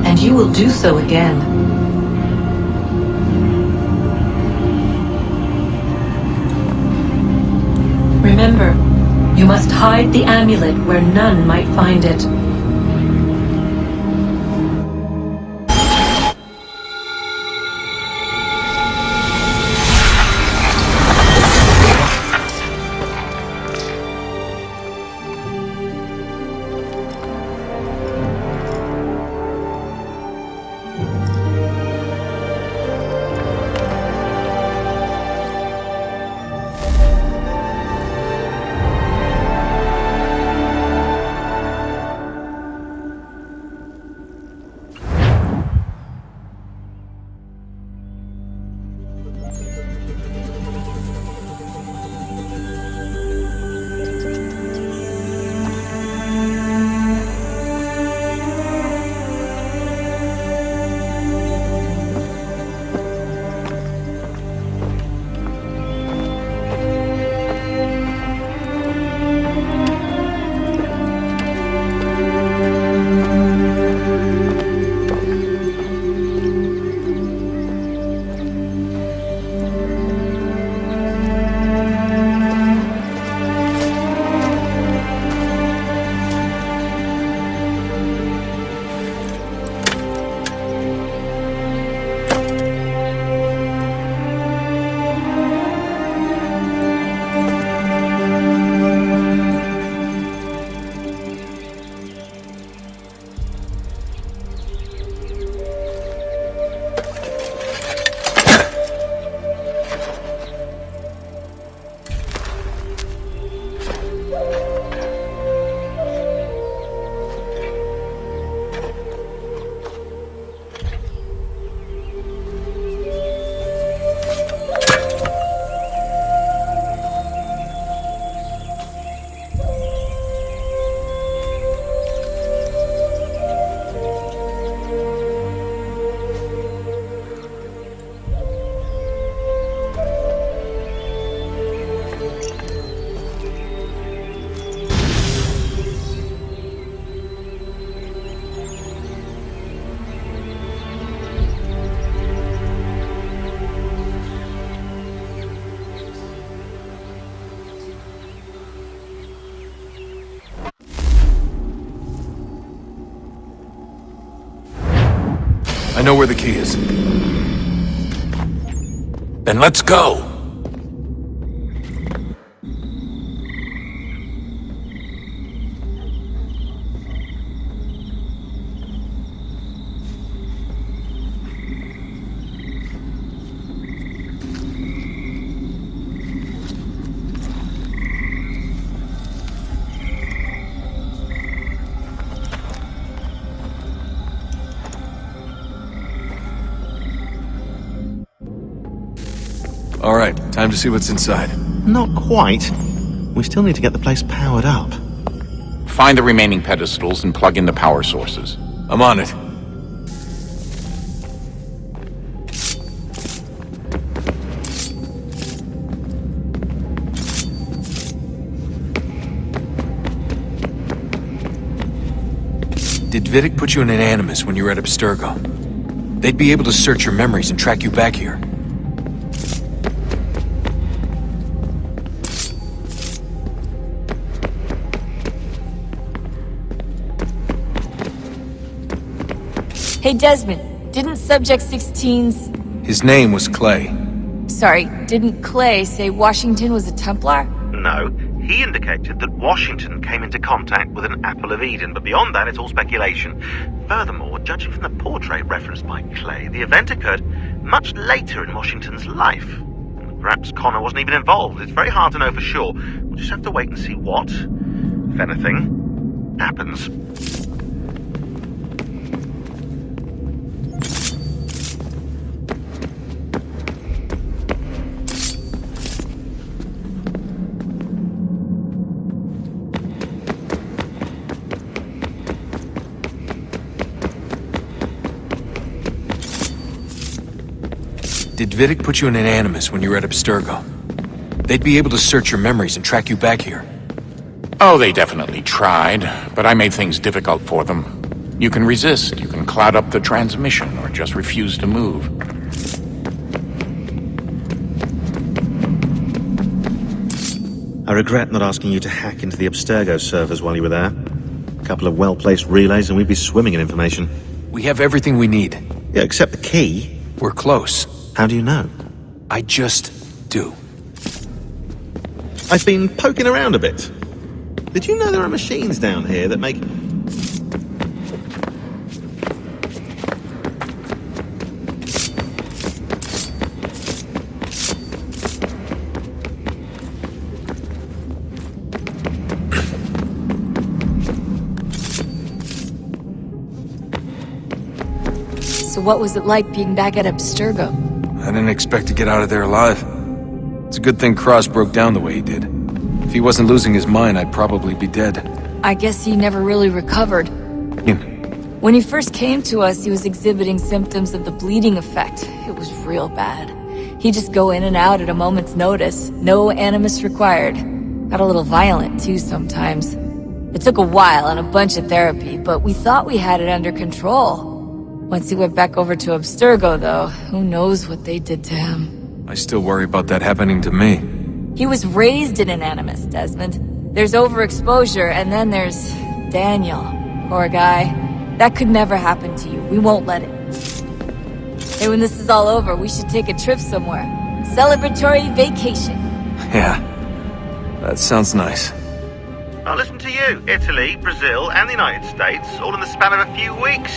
and you will do so again. Remember, you must hide the amulet where none might find it. I know where the key is. Then let's go! All right, time to see what's inside. Not quite. we still need to get the place powered up. Find the remaining pedestals and plug in the power sources. I'm on it. Did Vidic put you in an animus when you were at Abstergo? They'd be able to search your memories and track you back here. Hey, Desmond, didn't Subject 16's... His name was Clay. Sorry, didn't Clay say Washington was a Templar? No, he indicated that Washington came into contact with an Apple of Eden, but beyond that, it's all speculation. Furthermore, judging from the portrait referenced by Clay, the event occurred much later in Washington's life. Perhaps Connor wasn't even involved. It's very hard to know for sure. We'll just have to wait and see what, if anything, happens. Did Vidic put you in an animus when you were at Abstergo? They'd be able to search your memories and track you back here. Oh, they definitely tried, but I made things difficult for them. You can resist, you can cloud up the transmission, or just refuse to move. I regret not asking you to hack into the Abstergo servers while you were there. A couple of well-placed relays and we'd be swimming in information. We have everything we need. Yeah, except the key. We're close. How do you know? I just do. I've been poking around a bit. Did you know there are machines down here that make... So what was it like being back at Abstergo? I didn't expect to get out of there alive. It's a good thing Cross broke down the way he did. If he wasn't losing his mind, I'd probably be dead. I guess he never really recovered. When he first came to us, he was exhibiting symptoms of the bleeding effect. It was real bad. He'd just go in and out at a moment's notice. No animus required. Got a little violent, too, sometimes. It took a while and a bunch of therapy, but we thought we had it under control. Once he went back over to Abstergo, though, who knows what they did to him. I still worry about that happening to me. He was raised in an animus, Desmond. There's overexposure, and then there's Daniel. Poor guy. That could never happen to you. We won't let it. Hey, when this is all over, we should take a trip somewhere. Celebratory vacation. Yeah, that sounds nice. Now listen to you. Italy, Brazil, and the United States, all in the span of a few weeks.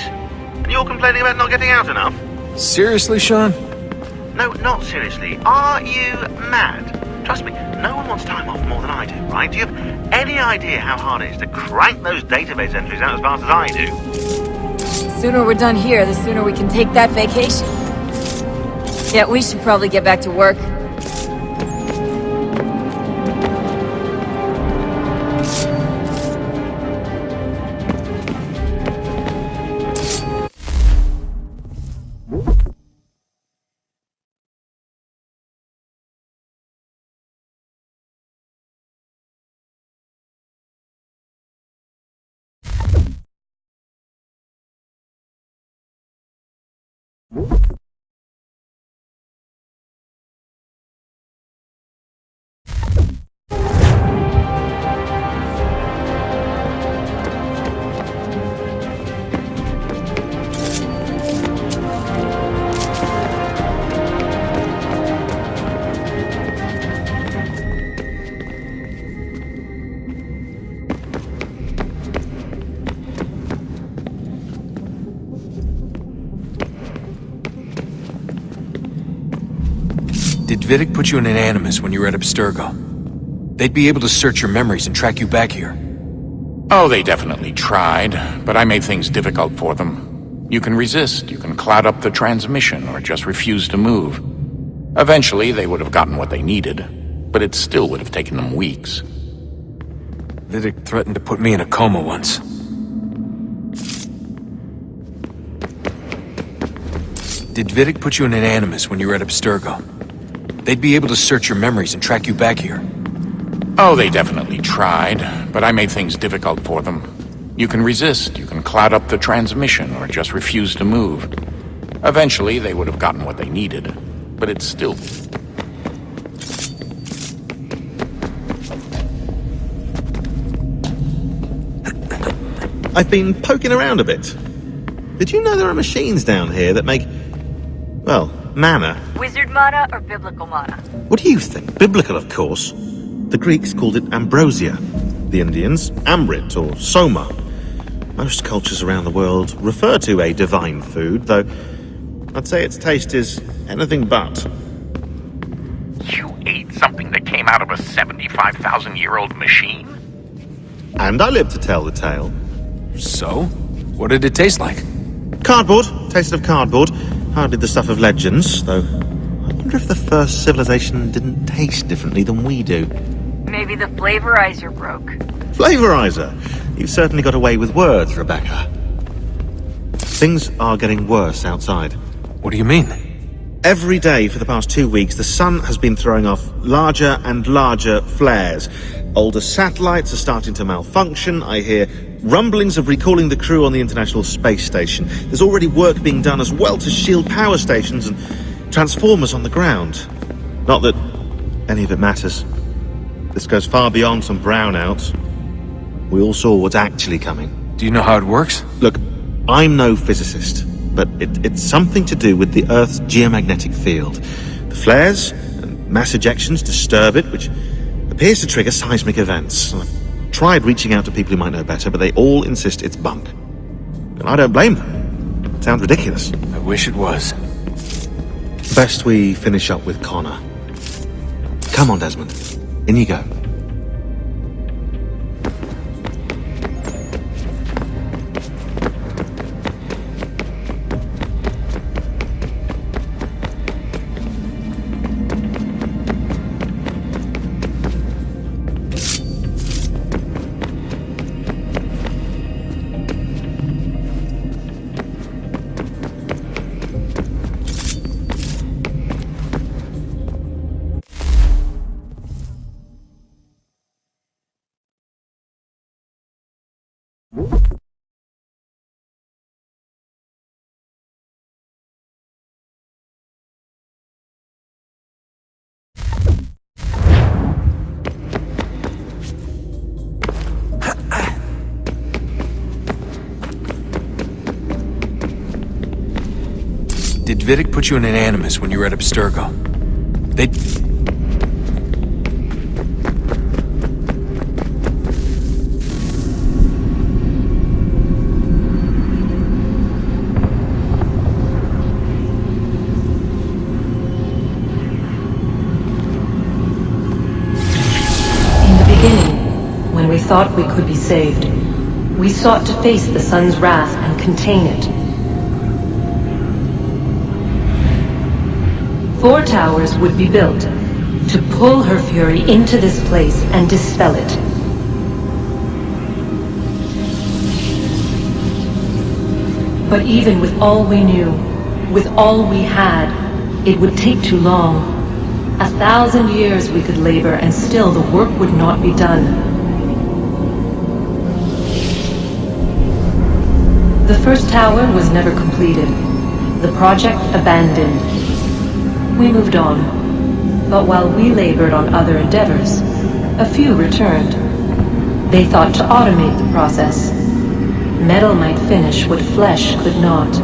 And you're complaining about not getting out enough? Seriously, Sean? No, not seriously. Are you mad? Trust me, no one wants time off more than I do, right? Do you have any idea how hard it is to crank those database entries out as fast as I do? The sooner we're done here, the sooner we can take that vacation. Yeah, we should probably get back to work. Did Vidic put you in an animus when you were at Abstergo? They'd be able to search your memories and track you back here. Oh, they definitely tried, but I made things difficult for them. You can resist, you can cloud up the transmission, or just refuse to move. Eventually, they would have gotten what they needed, but it still would have taken them weeks. Vidic threatened to put me in a coma once. Did Vidic put you in an animus when you were at Abstergo? They'd be able to search your memories and track you back here. Oh, they definitely tried, but I made things difficult for them. You can resist, you can cloud up the transmission, or just refuse to move. Eventually, they would have gotten what they needed, but it's still... I've been poking around a bit. Did you know there are machines down here that make, well, mana? Wizard mana or biblical mana? What do you think? Biblical, of course. The Greeks called it ambrosia. The Indians, amrit or soma. Most cultures around the world refer to a divine food, though I'd say its taste is anything but. You ate something that came out of a 75,000-year-old machine? And I live to tell the tale. So? What did it taste like? Cardboard. Tasted of cardboard. Hardly the stuff of legends, though I wonder if the first civilization didn't taste differently than we do. Maybe the flavorizer broke. Flavorizer? You've certainly got away with words, Rebecca. Things are getting worse outside. What do you mean? Every day for the past 2 weeks, the sun has been throwing off larger and larger flares. Older satellites are starting to malfunction. I hear rumblings of recalling the crew on the International Space Station. There's already work being done as well to shield power stations and transformers on the ground. Not that any of it matters. This goes far beyond some brownouts. We all saw what's actually coming. Do you know how it works? Look, I'm no physicist, but it's something to do with the Earth's geomagnetic field. The flares and mass ejections disturb it, which appears to trigger seismic events. I've tried reaching out to people who might know better, but they all insist it's bunk. And I don't blame them. It sounds ridiculous. I wish it was. Best we finish up with Connor. Come on, Desmond. In you go. Did Vidic put you in an animus when you were at Abstergo? They... When we thought we could be saved, we sought to face the sun's wrath and contain it. 4 towers would be built to pull her fury into this place and dispel it. But even with all we knew, with all we had, it would take too long. 1,000 years we could labor and still the work would not be done. The first tower was never completed. The project abandoned. We moved on. But while we labored on other endeavors, a few returned. They thought to automate the process. Metal might finish what flesh could not.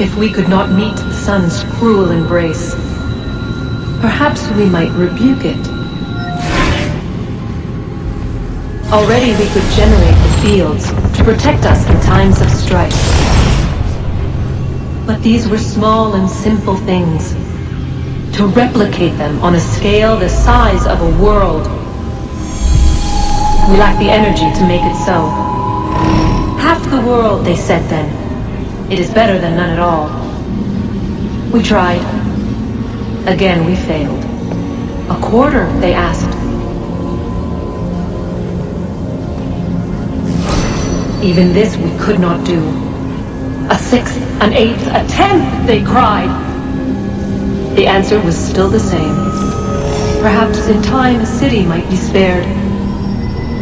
If we could not meet the sun's cruel embrace, perhaps we might rebuke it. Already we could generate the fields to protect us in times of strife. But these were small and simple things. To replicate them on a scale the size of a world, we lack the energy to make it so. Half the world, they said then. It is better than none at all. We tried. Again we failed. A quarter, they asked. Even this we could not do. A sixth, an eighth, a tenth, they cried. The answer was still the same. Perhaps in time a city might be spared.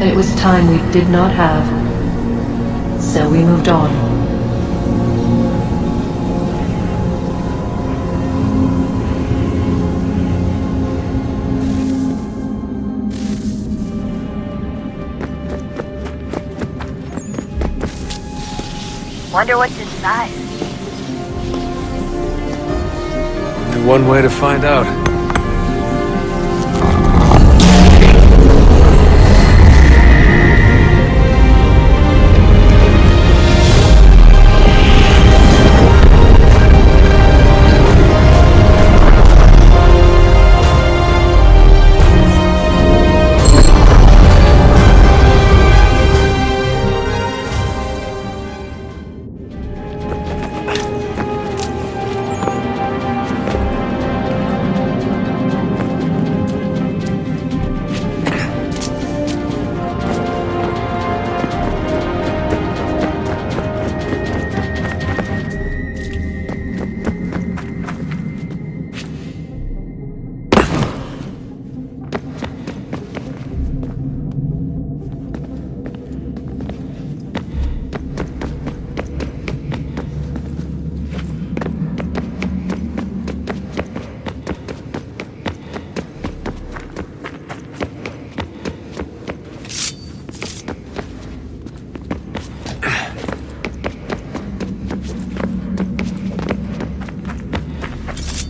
But it was time we did not have. So we moved on. Wonder what's inside. Only one way to find out.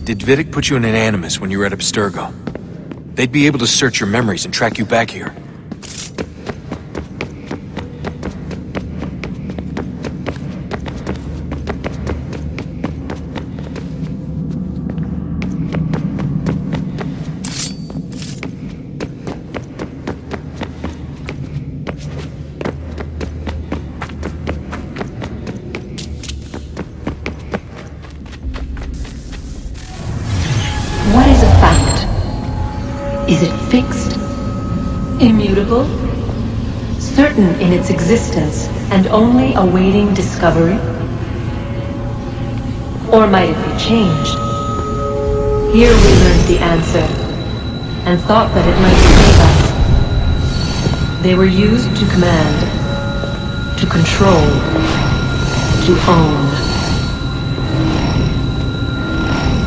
Did Vidic put you in an animus when you were at Abstergo? They'd be able to search your memories and track you back here. What is a fact? Is it fixed? Immutable? Certain in its existence and only awaiting discovery? Or might it be changed? Here we learned the answer, and thought that it might save us. They were used to command, to control, to own.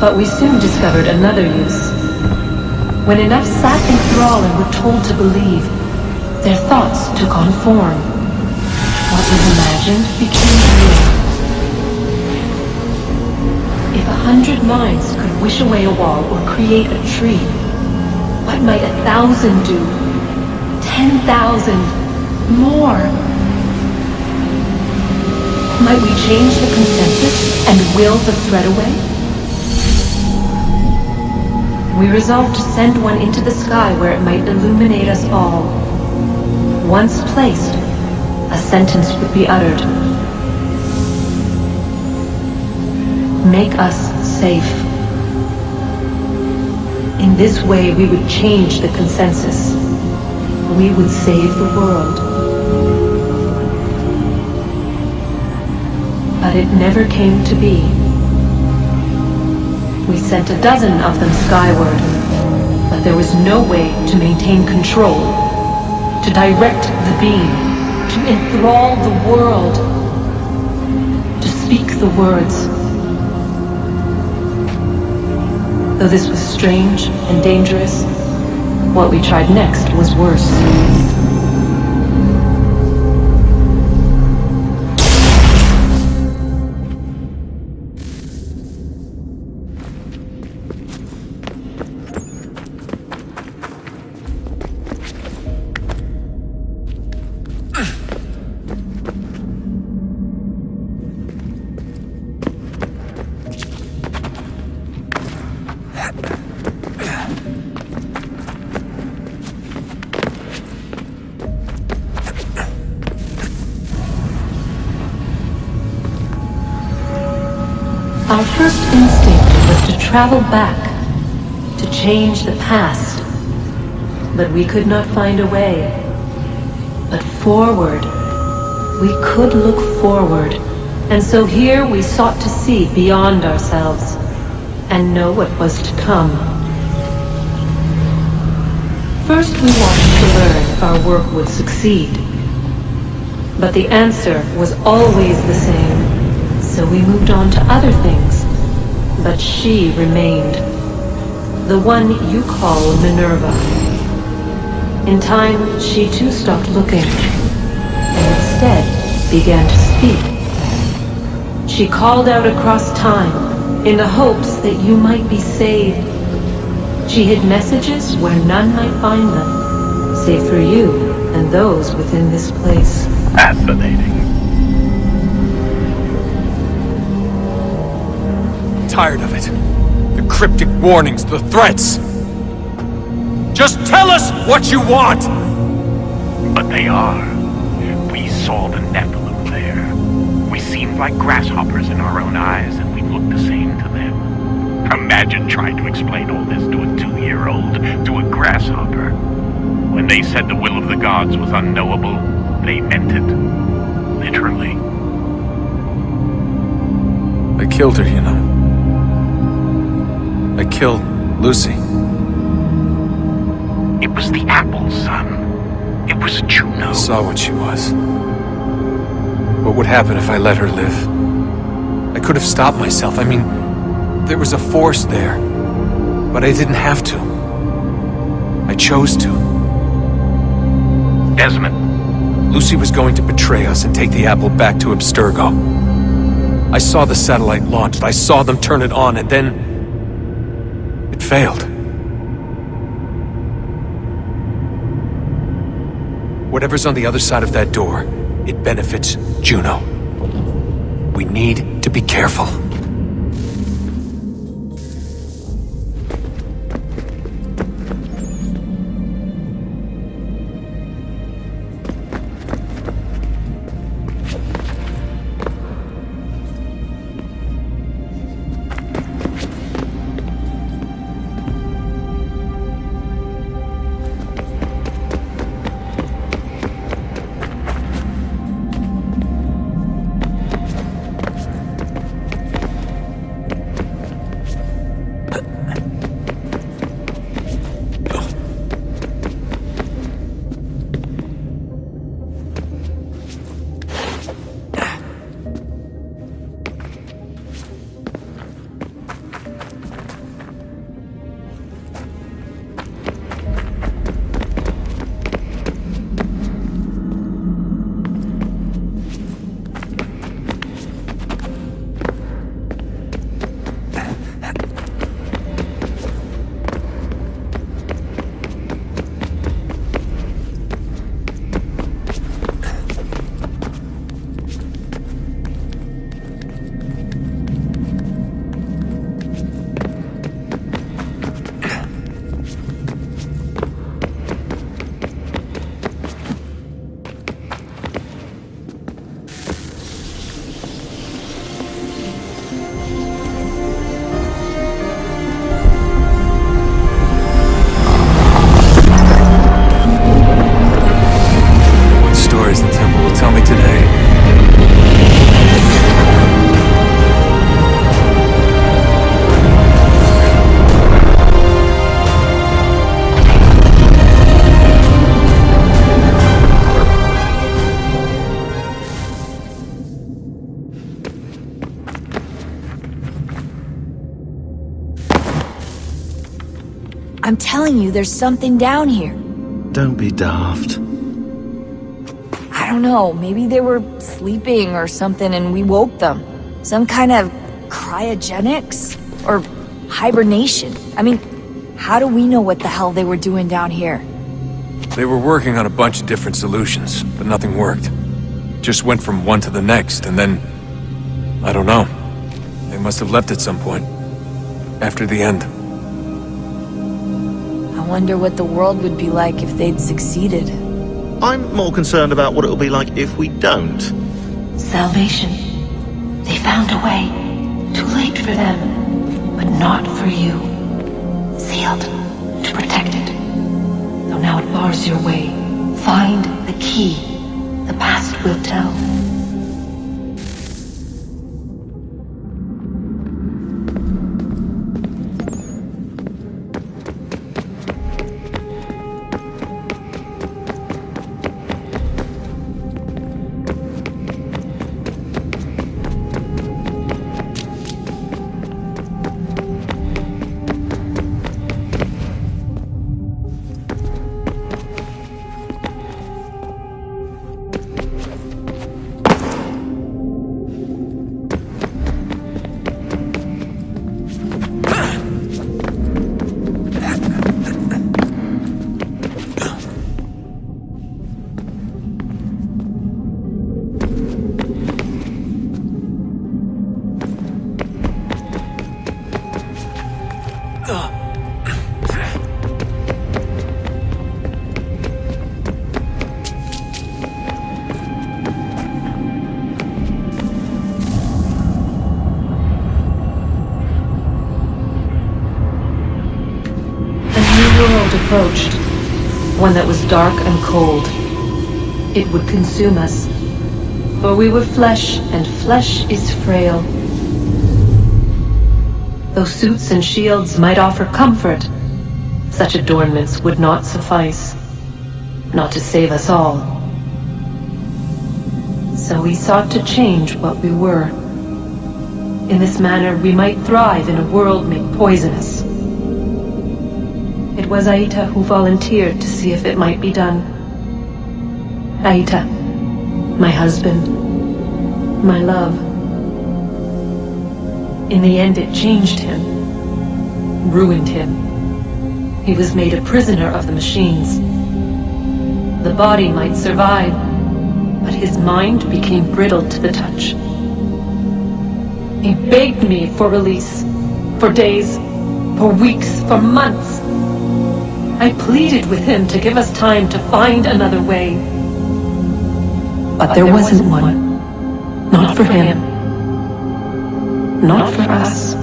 But we soon discovered another use. When enough sat in thrall and were told to believe, their thoughts took on form. What was imagined became real. If 100 minds could wish away a wall or create a tree, what might 1,000 do? 10,000? More? Might we change the consensus and will the thread away? We resolved to send one into the sky where it might illuminate us all. Once placed, a sentence would be uttered. Make us safe. In this way we would change the consensus. We would save the world. But it never came to be. We sent a dozen of them skyward, but there was no way to maintain control, to direct the beam, to enthrall the world, to speak the words. Though this was strange and dangerous, what we tried next was worse. first instinct was to travel back, to change the past. But we could not find a way. But forward. We could look forward. And so here we sought to see beyond ourselves and know what was to come. First we wanted to learn if our work would succeed. But the answer was always the same. So we moved on to other things. But she remained. The one you call Minerva. In time, she too stopped looking, and instead began to speak. She called out across time, in the hopes that you might be saved. She hid messages where none might find them, save for you and those within this place. Fascinating. Tired of it. The cryptic warnings, the threats. Just tell us what you want! But they are. We saw the Nephilim there. We seemed like grasshoppers in our own eyes, and we looked the same to them. Imagine trying to explain all this to a 2-year-old, to a grasshopper. When they said the will of the gods was unknowable, they meant it. Literally. I killed her, you know. I killed Lucy. It was the apple, son. It was Juno. I saw what she was. What would happen if I let her live? I could have stopped myself. I mean, there was a force there. But I didn't have to. I chose to. Desmond. Lucy was going to betray us and take the apple back to Abstergo. I saw the satellite launched. I saw them turn it on, and then it failed. Whatever's on the other side of that door, it benefits Juno. We need to be careful. I'm telling you, there's something down here. Don't be daft. I don't know, maybe they were sleeping or something and we woke them. Some kind of cryogenics? Or hibernation. I mean, how do we know what the hell they were doing down here? They were working on a bunch of different solutions, but nothing worked. Just went from one to the next, and then... I don't know. They must have left at some point. After the end. I wonder what the world would be like if they'd succeeded. I'm more concerned about what it'll be like if we don't. Salvation. They found a way. Too late for them, but not for you. Sealed to protect it. Though now it bars your way. Find the key. The past will tell. Approached, one that was dark and cold. It would consume us, for we were flesh, and flesh is frail. Though suits and shields might offer comfort, such adornments would not suffice, not to save us all. So we sought to change what we were. In this manner, we might thrive in a world made poisonous. It was Aita who volunteered to see if it might be done. Aita, my husband, my love. In the end, it changed him, ruined him. He was made a prisoner of the machines. The body might survive, but his mind became brittle to the touch. He begged me for release, for days, for weeks, for months. I pleaded with him to give us time to find another way. But there wasn't one. Not for him. Not for us.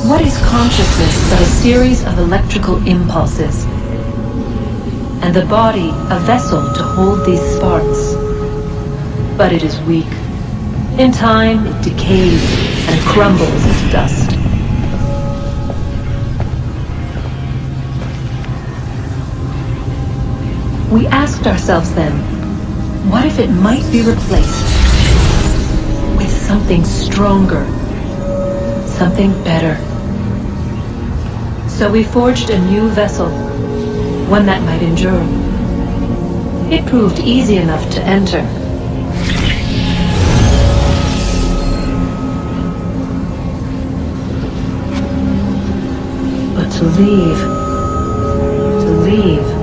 What is consciousness but a series of electrical impulses? And the body a vessel to hold these sparks. But it is weak. In time, it decays and crumbles into dust. We asked ourselves then, what if it might be replaced with something stronger, something better? So we forged a new vessel, one that might endure. It proved easy enough to enter. But to leave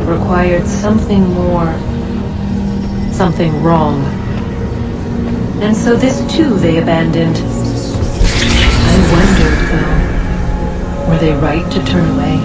required something more, something wrong. And so this too they abandoned. I wondered, though, were they right to turn away?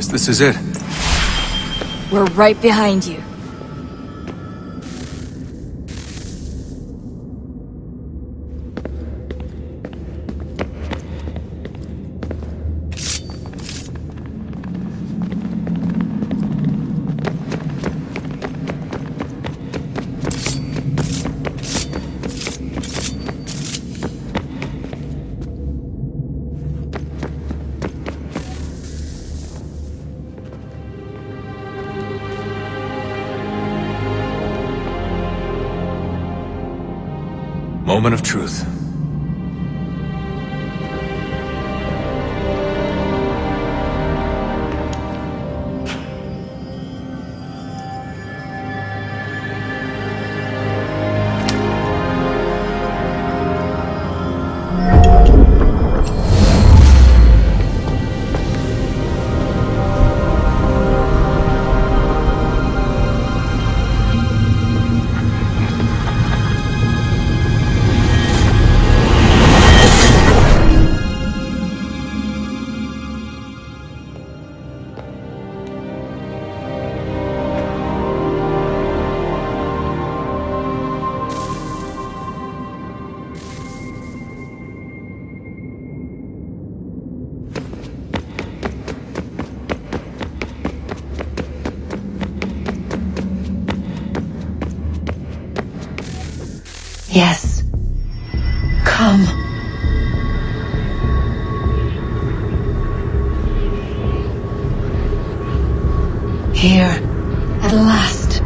this is it. We're right behind you. Moment of truth. Yes. Come. Here, at last.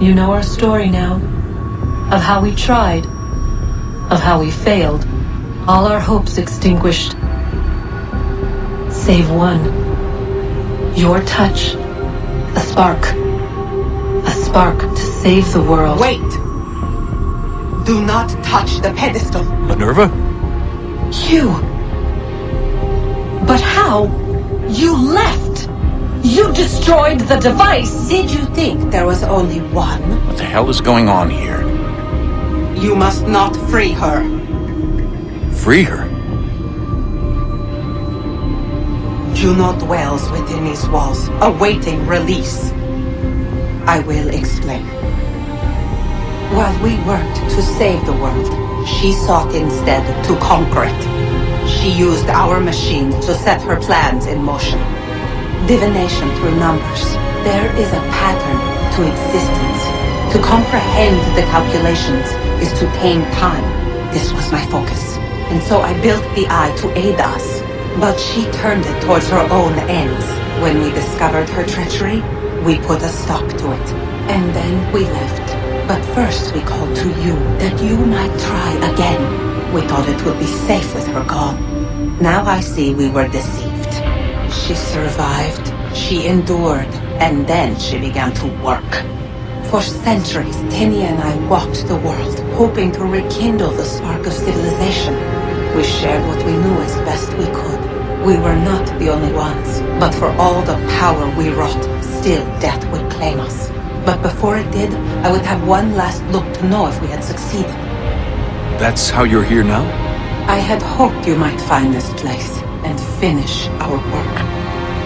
You know our story now. Of how we tried. Of how we failed. All our hopes extinguished. Save one. Your touch. A spark. A spark to save the world. Wait! Do not touch the pedestal. Minerva? You! But how? You left! You destroyed the device! Did you think there was only one? What the hell is going on here? You must not free her. Free her? Juno dwells within these walls, awaiting release. I will explain. While we worked to save the world, she sought instead to conquer it. She used our machine to set her plans in motion. Divination through numbers. There is a pattern to existence. To comprehend the calculations is to tame time. This was my focus. And so I built the eye to aid us. But she turned it towards her own ends. When we discovered her treachery, we put a stop to it. And then we left. But first we called to you, that you might try again. We thought it would be safe with her gone. Now I see we were deceived. She survived, she endured, and then she began to work. For centuries, Tinia and I walked the world, hoping to rekindle the spark of civilization. We shared what we knew as best we could. We were not the only ones, but for all the power we wrought, still death would claim us. But before it did, I would have one last look to know if we had succeeded. That's how you're here now? I had hoped you might find this place and finish our work.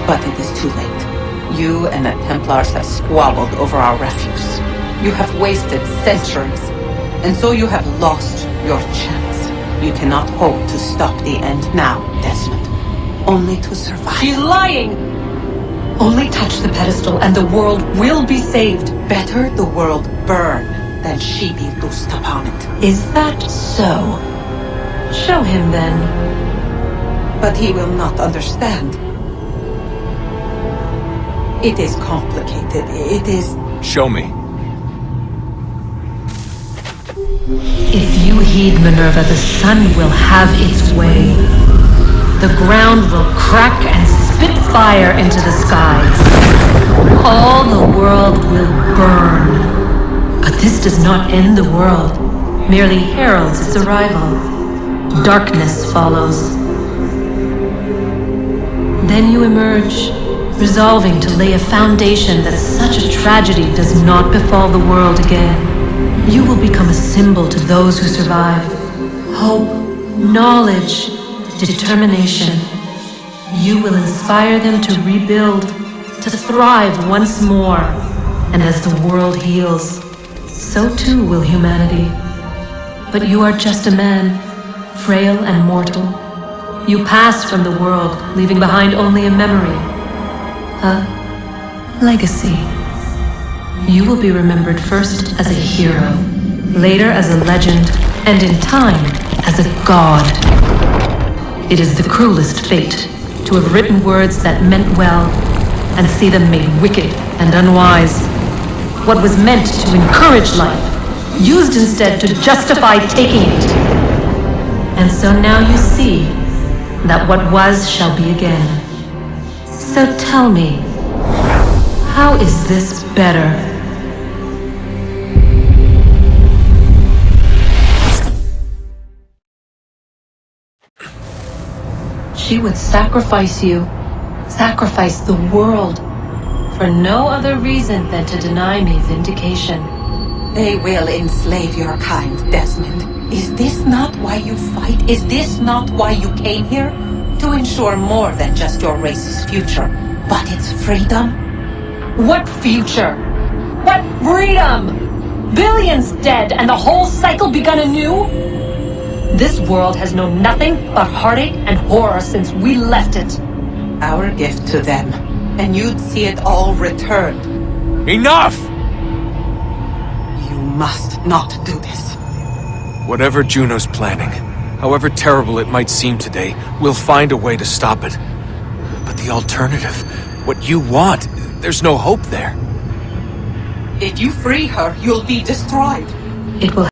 But it is too late. You and the Templars have squabbled over our refuse. You have wasted centuries, and so you have lost your chance. You cannot hope to stop the end now, Desmond. Only to survive. She's lying! Only touch the pedestal and the world will be saved. Better the world burn than she be loosed upon it. Is that so? Show him then. But he will not understand. It is complicated. It is... Show me. If you heed Minerva, the sun will have its way. The ground will crack and spit fire into the skies. All the world will burn. But this does not end the world, merely heralds its arrival. Darkness follows. Then you emerge, resolving to lay a foundation that such a tragedy does not befall the world again. You will become a symbol to those who survive. Hope, knowledge, determination. You will inspire them to rebuild, to thrive once more. And as the world heals, so too will humanity. But you are just a man, frail and mortal. You pass from the world, leaving behind only a memory. A legacy. You will be remembered first as a hero, later as a legend, and in time, as a god. It is the cruelest fate to have written words that meant well and see them made wicked and unwise. What was meant to encourage life, used instead to justify taking it. And so now you see that what was shall be again. So tell me, how is this better? She would sacrifice you, sacrifice the world, for no other reason than to deny me vindication. They will enslave your kind, Desmond. Is this not why you fight? Is this not why you came here? To ensure more than just your race's future, but its freedom? What future? What freedom? Billions dead and the whole cycle begun anew? This world has known nothing but heartache and horror since we left it. Our gift to them, and you'd see it all returned. Enough! You must not do this. Whatever Juno's planning, however terrible it might seem today, we'll find a way to stop it. But the alternative, what you want, there's no hope there. If you free her, you'll be destroyed. It will